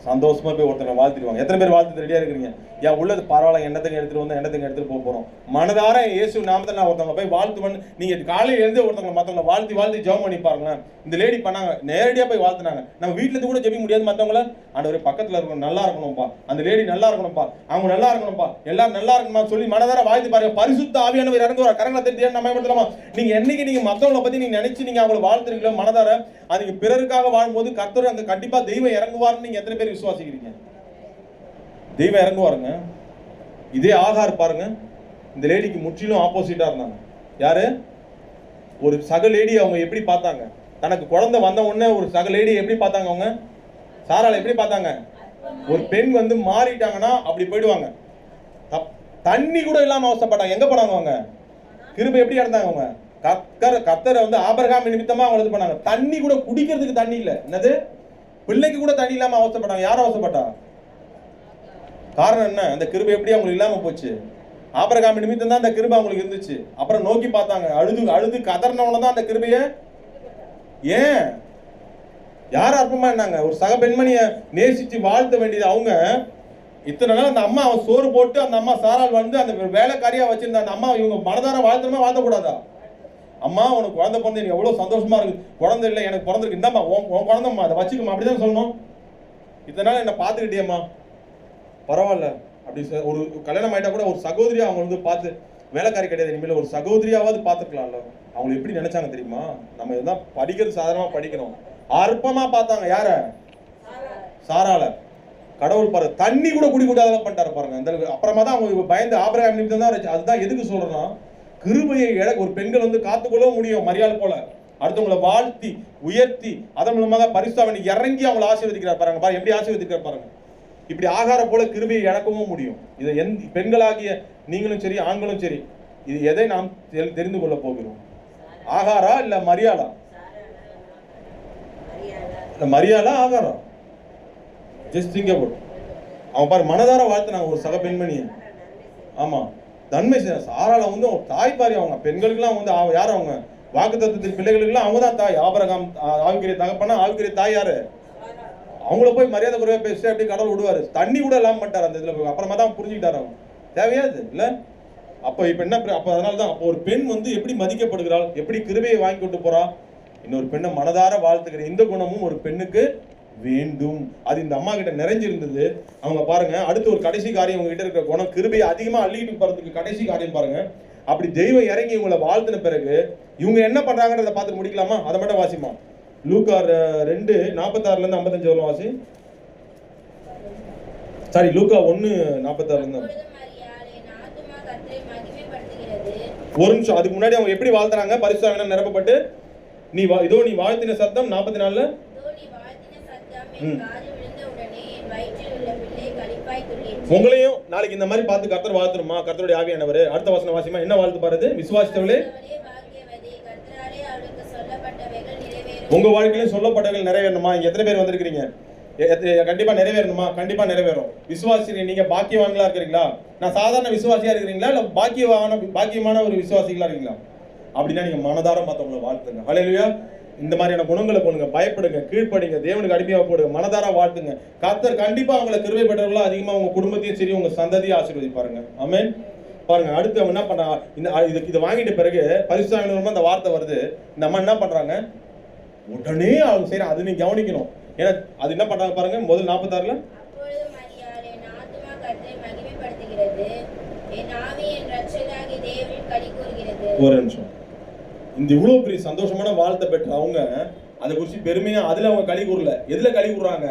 சந்தோஷமா போய் ஒருத்தங்க வாழ்த்திடுவாங்க. எத்தனை பேர் வாழ்த்து ரெடியா இருக்கிறீங்க? ஏன் உள்ளது பரவாயில்ல, எண்ணத்துக்கு எடுத்துட்டு வந்து எண்ணத்துக்கு எடுத்துட்டு போக போறோம். மனதார இயேசு நாமத்தில் நான் ஒருத்தவங்க போய் வாழ்த்துவன். நீங்க காலையில இருந்து ஒருத்தவங்க மற்றவங்களை வாழ்த்தி ஜெபம் பண்ணி பாருங்களேன். இந்த லேடி பண்ணாங்க, நேரடியா போய் வாழ்த்துனாங்க. நம்ம வீட்டுல இருந்து கூட ஜெபிக்க முடியாது. மற்றவங்கள ஆண்டவரே பக்கத்துல இருக்கணும், நல்லா இருக்கணும்ப்பா, அந்த லேடி நல்லா இருக்கணும்ப்பா, அவங்க நல்லா இருக்கணும்ப்பா, எல்லாரும் நல்லா இருக்கணுமா சொல்லி மனதார வாழ்த்து பாருங்க. பரிசுத்த ஆவியானவர் இறங்குவார். கரங்களை தெரிஞ்சு நம்ம ஏற்படுத்தலாமா? நீங்க என்னைக்கு நீங்க மற்றவங்களை பத்தி நீங்க நினைச்சு நீங்க அவங்களை வாழ்த்துறீங்களோ மனதார, அதுக்கு பிறருக்காக வாழும்போது கர்த்தர் அங்க கண்டிப்பா தெய்வம் இறங்குவார்னு நீங்க எத்தனை பேர் விசுவாசிக்கிறீங்க? தெய்வம் இறங்குவாருங்க. இதே ஆகார் பாருங்க, இந்த லேடிக்கு முற்றிலும் ஆப்போசிட்டா இருந்தாங்க. யாரு? ஒரு சக லேடி. அவங்க எப்படி பார்த்தாங்க? தனக்கு குழந்தை வந்த உடனே ஒரு சக லேடி எப்படி பார்த்தாங்க? அவங்க சாராளை எப்படி பார்த்தாங்க? ஒரு பெண் வந்து மாறிட்டாங்கன்னா அப்படி போயிடுவாங்க. தண்ணி கூட இல்லாம அவசரப்பட்டாங்க. எங்க போனாங்க அவங்க? கிருபை எப்படி இருந்தாங்க அவங்க? கர்த்தரை வந்து ஆபிரகாம் நிமித்தமா அவங்க இது பண்ணாங்க. தண்ணி கூட குடிக்கிறதுக்கு தண்ணி இல்ல. என்னது? பிள்ளைக்கு கூட தண்ணி இல்லாம அவசரப்பட்டாங்க. யாரும் அவசரப்பட்டா? காரணம் என்ன? அந்த கிருபை எப்படி அவங்களுக்கு இல்லாம போச்சு? ஆபிரகாம் நிமித்தம் தான் அந்த கிருபை அவங்களுக்கு இருந்துச்சு. அப்புறம் நோக்கி பார்த்தாங்க, அழுது கதர்னவன தான் அந்த கிருபைய. ஏன்? யார் அற்பமா என்னாங்க? ஒரு சக பெண்மணியை நேசிச்சு வாழ்த்த வேண்டியது அவங்க. இத்தனை நாள் அந்த அம்மா அவன் சோறு போட்டு அந்த அம்மா சாரால் வந்து அந்த வேலைக்காரியா வச்சிருந்த அந்த அம்மா இவங்க மனதார வாழ்த்தணுமா வாழ்த்தக்கூடாதா? அம்மா உனக்கு குழந்தை பிறந்து எனக்கு எவ்வளவு சந்தோஷமா இருக்கு. குழந்தை இல்லை எனக்கு பிறந்திருக்கு, இந்தாம்மா உன் குழந்தைம்மா, அதை வச்சுக்கமா, அப்படிதான் சொல்லணும். இத்தனை நாள் என்ன பார்த்துக்கிட்டியம்மா, பரவாயில்ல. அப்படி ஒரு கல்யாணம் ஆயிட்டா கூட ஒரு சகோதரியா அவங்க வந்து பார்த்து, வேலைக்காரி கிடையாது இனிமேல், ஒரு சகோதரியாவது பார்த்துக்கலாம்ல. அவங்க எப்படி நினைச்சாங்க தெரியுமா? நம்ம இதுதான் படிக்கிறது சாதாரணமா படிக்கணும். அற்பமா பார்த்தாங்க. யார? சாரால. கடவுள் பாரு, தண்ணி கூட குடிக்கூடாத பண்ணிட்டாரு பாருங்க. அந்த அப்புறமா தான் அவங்க பயந்து ஆபிரகாம் நிமித்தம் தான். அதுதான் எதுக்கு சொல்றேன்னா, கிருபையை ஒரு பெண்கள் வந்து காத்துக்கொள்ள முடியும். மரியாதை போல அடுத்தவங்களை வாழ்த்தி உயர்த்தி அதன் மூலமாக பரிசுத்தாவின் இறங்கி அவங்களை ஆசீர்வதிக்கிறார் பாருங்க. பாருங்க எப்படி ஆசீர்வதிக்கிறார் பாருங்க. இப்படி ஆகார போல கிருபையை இழக்கவும் முடியும். இதை பெண்களாகிய நீங்களும் சரி ஆண்களும் சரி, இது எதை நாம் தெரிந்து கொள்ள போகிறோம்? ஆகாரா இல்ல மரியாளா? மரியாளா ஆகாரா? Just think about. அவன் பாரு மனதார வாழ்த்தினாங்க ஒரு சக பெண்மணியை. ஆமா, நன்மை செய்ய. சாராள வந்து தாய் பாரி. அவங்க பெண்களுக்கெல்லாம் வந்து யார்? அவங்க வாக்குத்தத்தத்தின் பிள்ளைகளுக்கெல்லாம் அவங்க தான் தாய். ஆபிரகாம் ஆவிக்குரிய தகப்பனா, ஆவிக்குரிய தாய் யாரு? அவங்கள போய் மரியாதை குறைவா பேசிட்டு அப்படி கடவுள் விடுவாரு. தண்ணி கூட இல்லாம மாட்டார் அந்த இதுல. அப்புறமா தான் புரிஞ்சுக்கிட்டாரு அவங்க. தேவையாது இல்ல. அப்ப இப்ப என்ன? அப்ப அதனாலதான் அப்போ ஒரு பெண் வந்து எப்படி மதிக்கப்படுகிறாள், எப்படி கிருபையை வாங்கி கொண்டு போறா? இன்னொரு பெண்ணை மனதார வாழ்த்துக்கிற இந்த குணமும் ஒரு பெண்ணுக்கு வேண்டும். அது இந்த அம்மா கிட்ட நிறைஞ்சிருந்தது. அவங்க பாருங்க, அடுத்து ஒரு கடைசி காரியம் அவங்க கிட்ட இருக்கிற குணம், கிருபையை அதிகமா அள்ளிட்டு போறதுக்கு கடைசி காரியம் பாருங்க. அப்படி தெய்வம் இறங்கி இவங்களை வாழ்த்தின பிறகு இவங்க என்ன பண்றாங்கன்றத பார்த்து முடிக்கலாமா? அதை மட்டும் வாசிமா. லூக்கா 2:46 55 வாசி. சாரி, லூக்கா 1:46. ஒரு நிமிஷம், அதுக்கு முன்னாடி அவங்க எப்படி வாழ்த்துறாங்க? பரிசுத்தாவினால் நிரப்பப்பட்டு நீ வாழ்த்தின சத்தம் 44. உங்களையும் நாளைக்கு இந்த மாதிரி பார்த்து கர்த்தர் வாழ்த்துருமா? கர்த்தருடைய ஆவியானவர். அடுத்த வசனம் வாசிமா. என்ன வாழ்த்து பாருது? விசுவாசித்தவளே, உங்க வாழ்க்கையில சொல்லப்பட்டவைகள் நிறைவேறணுமா? இங்க எத்தனை பேர் வந்திருக்கீங்க? கண்டிப்பா நிறைவேறணுமா? கண்டிப்பா நிறைவேறும். விசுவாசி நீங்க பாக்கியவான்களா இருக்கிறீங்களா? நான் சாதாரண விசுவாசியா இருக்கிறீங்களா இல்ல பாக்கியமான ஒரு விசுவாசிகளா இருக்கீங்களா? அப்படின்னா நீங்க மனதார மத்தவங்களை வாழ்த்துங்க. ஹல்லேலூயா. இந்த மாதிரியான குணங்களை கொள்ளுங்க, பயப்படுங்க, கீழ்ப்படிங்க, தேவனுக்கு அடிமையா போடுங்க, மனதார வாழ்த்துங்க. கர்த்தர் கண்டிப்பா அவங்களை கிருபை பெற்றவர்களா அதிகமா உங்க குடும்பத்தையும் சரி உங்க சந்ததியை ஆசீர்வதிப்பாருங்க. ஆமென். பாருங்க, அடுத்து அவங்க என்ன பண்ணா, இதை வாங்கிட்ட பிறகு பரிசுத்த ஆவியானவர் அந்த வார்த்தை வருது. இந்த அம்மா என்ன பண்றாங்க, உடனே அவங்க செய்யறாங்க. அது நீங்க கவனிக்கணும். ஏன்னா அது என்ன பண்றாங்க பாருங்க, முதல் 46ல ஒரு நிமிஷம். இந்த இவ்வளவு பெரிய சந்தோஷமான வாழ்த்தை பெற்ற அவங்க அதை குறிச்சு பெருமையா அதுல அவங்க களி கூறல. எதுல களி கூறாங்க?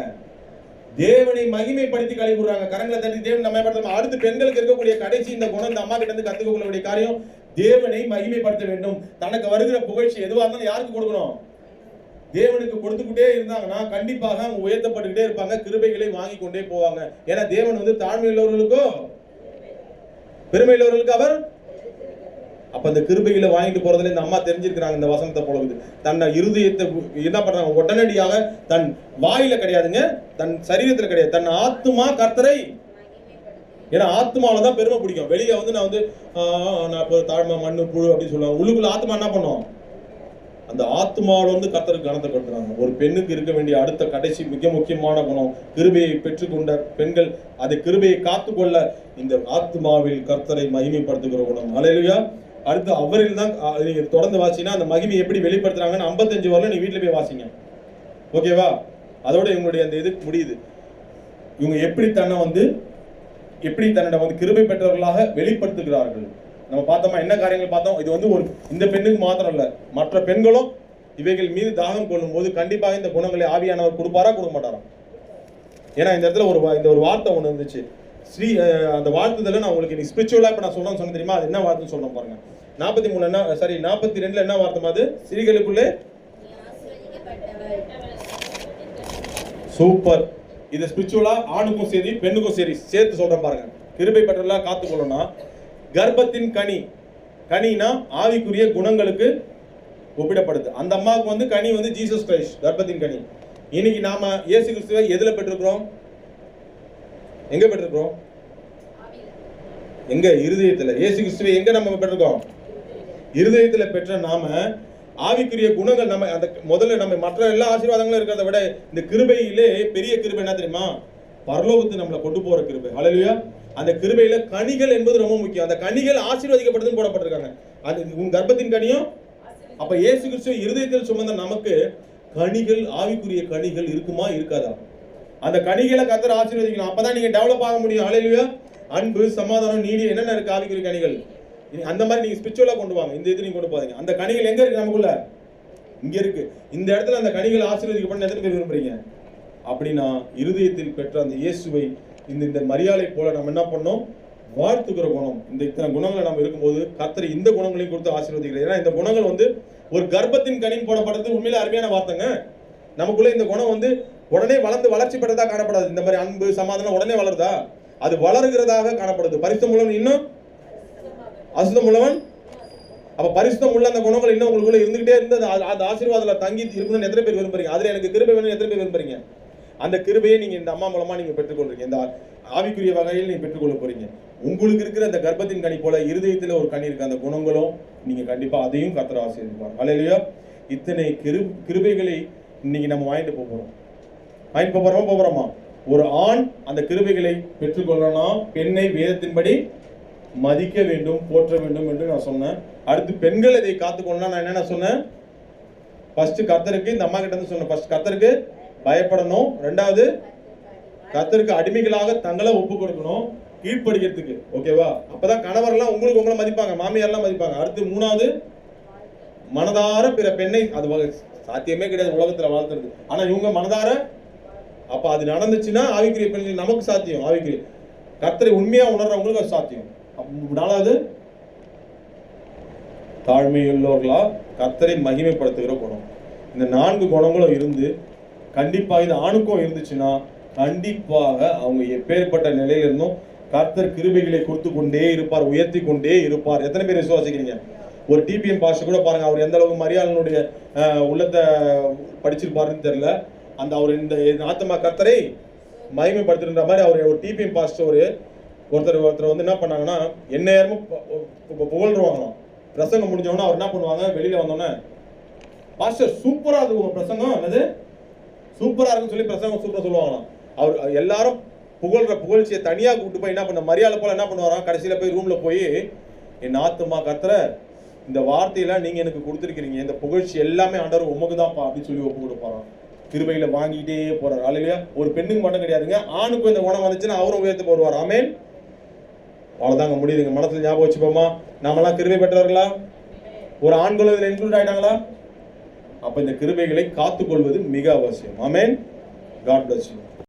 தேவனை மகிமைப்படுத்தி களி கூறாங்க. கரங்களை தட்டி தேவன் மகிமைப்படுத்த. அடுத்து பெண்களுக்கு இருக்கக்கூடிய கடைசி இந்த குணம், இந்த அம்மா கிட்ட இருந்து கத்துக்கொள்ளக்கூடிய காரியம், தேவனை மகிமைப்படுத்த வேண்டும். தனக்கு வருகிற புகழ்ச்சி எதுவா இருந்தாலும் யாருக்கு கொடுக்கணும்? தேவனுக்கு கொடுத்துக்கிட்டே இருந்தாங்கன்னா கண்டிப்பாக அவங்க உயர்த்தப்பட்டுக்கிட்டே இருப்பாங்க, கிருபைகளை வாங்கி கொண்டே போவாங்க. ஏன்னா தேவன் வந்து தாழ்மை உள்ளவர்களுக்கோ பெருமை உள்ளவர்களுக்கு அவர். அப்ப அந்த கிருபைகளை வாங்கிட்டு போறதுல இந்த அம்மா தெரிஞ்சிருக்கிறாங்க. இந்த வசனத்தை பொழுது தன்னை இருதயத்தை என்ன பண்றாங்க, உடனடியாக தன் வாயில கிடையாதுங்க, தன் சரீரத்துல கிடையாது, தன் ஆத்துமா கர்த்தரை. ஏன்னா ஆத்மாவில தான் பெருமை பிடிக்கும். வெளியே வந்து நான் வந்து நான் தாழ்மை மண்ணு புழு அப்படின்னு சொல்லுவாங்க. உள்ளுக்குள்ள ஆத்மா என்ன பண்ணும்? அந்த ஆத்மாவில வந்து கர்த்தருக்கு கனத்தை கொடுக்குறாங்க. ஒரு பெண்ணுக்கு இருக்க வேண்டிய அடுத்த கடைசி மிக முக்கியமான குணம், கிருபையை பெற்றுக்கொண்ட பெண்கள் அதை கிருபையை காத்துக்கொள்ள இந்த ஆத்மாவில் கர்த்தரை மகிமைப்படுத்துகிற குணம். ஹல்லேலூயா. அடுத்து அவரில் தான் நீங்க தொடர்ந்து வாசிங்கன்னா அந்த மகிமை எப்படி வெளிப்படுத்துறாங்கன்னு 55 வரல நீங்க வீட்டுல போய் வாசிங்க. ஓகேவா? அதோட இவங்களுடைய அந்த இது முடியுது. இவங்க எப்படி தன்னை வந்து கிருபை பெற்றவர்களாக வெளிப்படுத்துகிறார்கள். நம்ம பார்த்தோமா, என்ன காரியங்கள் பார்த்தோம்? இது வந்து ஒரு இந்த பெண்ணுக்கு மாத்திரம் இல்ல, மற்ற பெண்களும் இவைகள் மீது தாகம் கொள்ளும் போது கண்டிப்பாக இந்த குணங்களை ஆவியானவர் கொடுப்பாரா கொடுக்க மாட்டாரா? ஏன்னா இந்த இடத்துல இந்த ஒரு வார்த்தை ஒண்ணு இருந்துச்சு. அந்த வாழ்த்துதல நான் உங்களுக்கு இன்னைக்கு ஸ்பிரிச்சுவலா இப்ப நான் சொல்றேன்னு சொன்ன தெரியுமா? அது என்ன வார்த்தைன்னு சொல்றேன் பாருங்க. 42ல என்ன வார்த்தை? அது ஸ்திரீகளுக்குள்ளே சூப்பர். இது ஸ்பிரிச்சுவலா ஆணுக்கும் சரி பெண்ணுக்கும் சரி சேர்த்து சொல்றேன் பாருங்க. கிருபை பெற்றவர்களா காத்துக்கொள்ளணும். கர்ப்பத்தின் கனினா ஆவிக்குரிய குணங்களுக்கு ஒப்பிடப்படுது. அந்த அம்மாவுக்கு வந்து கனி வந்து ஜீசஸ் கிரைஸ்ட், கர்ப்பத்தின் கனி. இன்னைக்கு நாம இயேசு கிறிஸ்துவை எதுல பெற்றிருக்கிறோம்? எங்க பெற்றிருக்கிறோம்? எங்க? இருதயத்துல. இயேசு கிறிஸ்துவை எங்க நம்ம பெற்றிருக்கோம்? இருதயத்துல பெற்ற நாம ஆவிக்குரிய குணங்கள் நம்ம அந்த முதல்ல நம்ம மற்ற எல்லா ஆசீர்வாதங்களும் இருக்கிறத விட இந்த கிருபையிலே பெரிய கிருபை என்ன தெரியுமா? பரலோகத்துக்கு நம்மளை கொண்டு போற கிருபை. ஹல்லேலூயா. அந்த கிருபையில கனிகள் என்பது ரொம்ப முக்கியம். அந்த கனிகள் ஆசீர்வதிக்கப்படுதுன்னு போடப்பட்டிருக்காங்க. அது உன் கர்ப்பத்தின் கனியும். அப்ப இயேசு கிறிஸ்துவை இருதயத்தில் சுமந்த நமக்கு கனிகள், ஆவிக்குரிய கனிகள் இருக்குமா இருக்காதா? அந்த கனிகளை கர்த்தர் ஆசீர்வதிக்கணும். அப்பதான் நீங்க டெவலப் ஆக முடியும். ஹல்லேலூயா. அன்பு, சமாதானம், நீதி, என்னென்ன இருக்கு ஆவிக்குரிய கனிகள்? அந்த மாதிரி நீங்க ஸ்பிரிச்சுவலா கொண்டு வாங்க. இந்த இது நீங்க கொண்டு போறீங்க. அந்த கனிகள் எங்க இருக்கு? நமக்குள்ள இங்க இருக்கு. இந்த இடத்துல அந்த கனிகள் ஆசீர்வதிக்கப்பட எத்தனை பேர் விரும்புறீங்க? அப்படின்னா இருதயத்தில் பெற்ற அந்த இயேசுவை இந்த மரியாதை போல நம்ம என்ன பண்ணோம்? வாழ்த்துக்கிற குணம். இந்த இத்தனை குணங்களை நம்ம இருக்கும்போது கர்த்தர் இந்த குணங்களையும் கொடுத்து ஆசீர்வதிக்கிறார். ஏன்னா இந்த குணங்கள் வந்து ஒரு கர்ப்பத்தின் கனின்னு போடப்படுறது உண்மையிலே அருமையான வார்த்தைங்க. நமக்குள்ள இந்த குணம் வந்து உடனே வளர்ந்து வளர்ச்சி பெற்றதா காணப்படாது. இந்த மாதிரி அன்பு, சமாதானம் உடனே வளருதா? அது வளருகிறதாக காணப்படுது. பரிசுத்தம் உள்ளவன் இன்னும் அசுத்தம் உள்ளவன். அப்ப பரிசுத்தம் உள்ள அந்த குணங்கள் இன்னும் உங்களுக்குள்ள இருந்துகிட்டே இருந்து அந்த ஆசீர்வாதத்துல தங்கி இருக்கணும்னு எத்தனை பேர் விரும்புறீங்க? அதுல எனக்கு கிருபை வேணும்னு எத்தனை பேர் விரும்புறீங்க? அந்த கிருபையை நீங்க இந்த அம்மா மூலமா நீங்க பெற்றுக்கொள்றீங்க. இந்த ஆவிக்குரிய வகையில் நீங்க பெற்றுக்கொள்ள போறீங்க. உங்களுக்கு இருக்கிற அந்த கர்ப்பத்தின் கனி போல இருதயத்துல ஒரு கனி இருக்கு. அந்த குணங்களும் நீங்க கண்டிப்பா அதையும் கர்த்தர் ஆசீர்வதிப்பார். ஹல்லேலூயா. இத்தனை கிருபைகளை இன்னைக்கு நம்ம வாங்கிட்டு போறோமா? ஒரு ஆண் அந்த கிருபைகளை பெற்றுக்கொள்ளணும். பெண்ணை வேதத்தின்படி மதிக்க வேண்டும், போற்ற வேண்டும் என்று நான் சொன்னேன். அடுத்து பெண்கள் இதை காத்துக்கொள்ளணும். நான் என்ன சொன்னேன்? ஃபர்ஸ்ட் கர்த்தருக்கு, இந்த அம்மா கிட்ட இருந்து சொன்னேன், ஃபர்ஸ்ட் கர்த்தருக்கு பயப்படணும். ரெண்டாவது கர்த்தருக்கு அடிமைகளாக தங்களை ஒப்பு கொடுக்கணும், கீழ்ப்படுகிறதுக்கு. ஓகேவா? அப்பதான் கணவர்லாம் உங்களை மதிப்பாங்க, மாமியார்லாம் மதிப்பாங்க. அடுத்து மூணாவது மனதார பிற பெண்ணை, அது சாத்தியமே கிடையாது உலகத்துல வாழ்த்துறது. ஆனா இவங்க மனதார, அப்ப அது நடந்துச்சுன்னா ஆவிக்குரிய பெண்கள் நமக்கு சாத்தியம். ஆவிக்குரிய கர்த்தரை உண்மையா உணர்றவங்களுக்கு அது சாத்தியம். நாலாவது தாழ்மையுள்ளவர்களா கர்த்தரை மகிமைப்படுத்துகிற குணம். இந்த 4 குணங்களும் இருந்து கண்டிப்பா இது ஆணுக்கும் இருந்துச்சுன்னா கண்டிப்பாக அவங்க எப்பேற்பட்ட நிலையில இருந்தும் கர்த்தர் கிருபைகளை கொடுத்து கொண்டே இருப்பார், உயர்த்தி கொண்டே இருப்பார். எத்தனை பேர் விசுவாசிக்கிறீங்க? ஒரு டிபிஎம் பாஸ்டர் கூட பாருங்க, அவர் எந்த அளவுக்கு மரியாதையினுடைய உள்ளத்தை படிச்சிருப்பாருன்னு தெரியல. அந்த அவர் இந்த ஆத்மா கர்த்தரை மகிமைப்படுத்துகின்ற மாதிரி அவர் ஒரு டிபிஎம் பாஸ்டர் ஒருத்தர் வந்து என்ன பண்ணாங்கன்னா எந்நேரமும் புகழ்வாங்களாம். பிரசங்கம் முடிஞ்சவொன்னே அவர் என்ன பண்ணுவாங்க, வெளியில வந்தோடனே பாஸ்டர் சூப்பரா இருக்கு உங்க பிரசங்கம், என்னது சூப்பரா இருக்குன்னு சொல்லி பிரசங்கம் சூப்பரா சொல்லுவாங்களாம். அவர் எல்லாரும் புகழ்ச்சியை தனியா கூப்பிட்டு போய் என்ன பண்ண மரியாதை போல என்ன பண்ணுவாராம், கடைசியில போய் ரூம்ல போய் என் ஆத்துமா கர்த்தரை இந்த வார்த்தையெல்லாம் நீங்க எனக்கு கொடுத்துருக்கீங்க, இந்த புகழ்ச்சி எல்லாமே ஆண்டவர் உமக்கு தான்ப்பா அப்படின்னு சொல்லி ஒப்பு கொடுப்பாராம். கிருபையில வாங்கிட்டே போறாரு. அல்லையா, ஒரு பெண்ணுக்கு மட்டும் கிடையாதுங்க, ஆணுக்கும் இந்த குணம் வந்துச்சுன்னா அவரும் உயர்த்து போடுவார். ஆமென். அவ்வளவுதாங்க, முடியுதுங்க. மனசுல ஞாபகம் வச்சுப்போமா, நாமெல்லாம் கிருபை பெற்றவர்களா? ஒரு ஆண்களும் இதுல இன்க்ளூட் ஆயிட்டாங்களா? அப்ப இந்த கிருபைகளை காத்துக்கொள்வது மிக அவசியம். ஆமென். God bless you.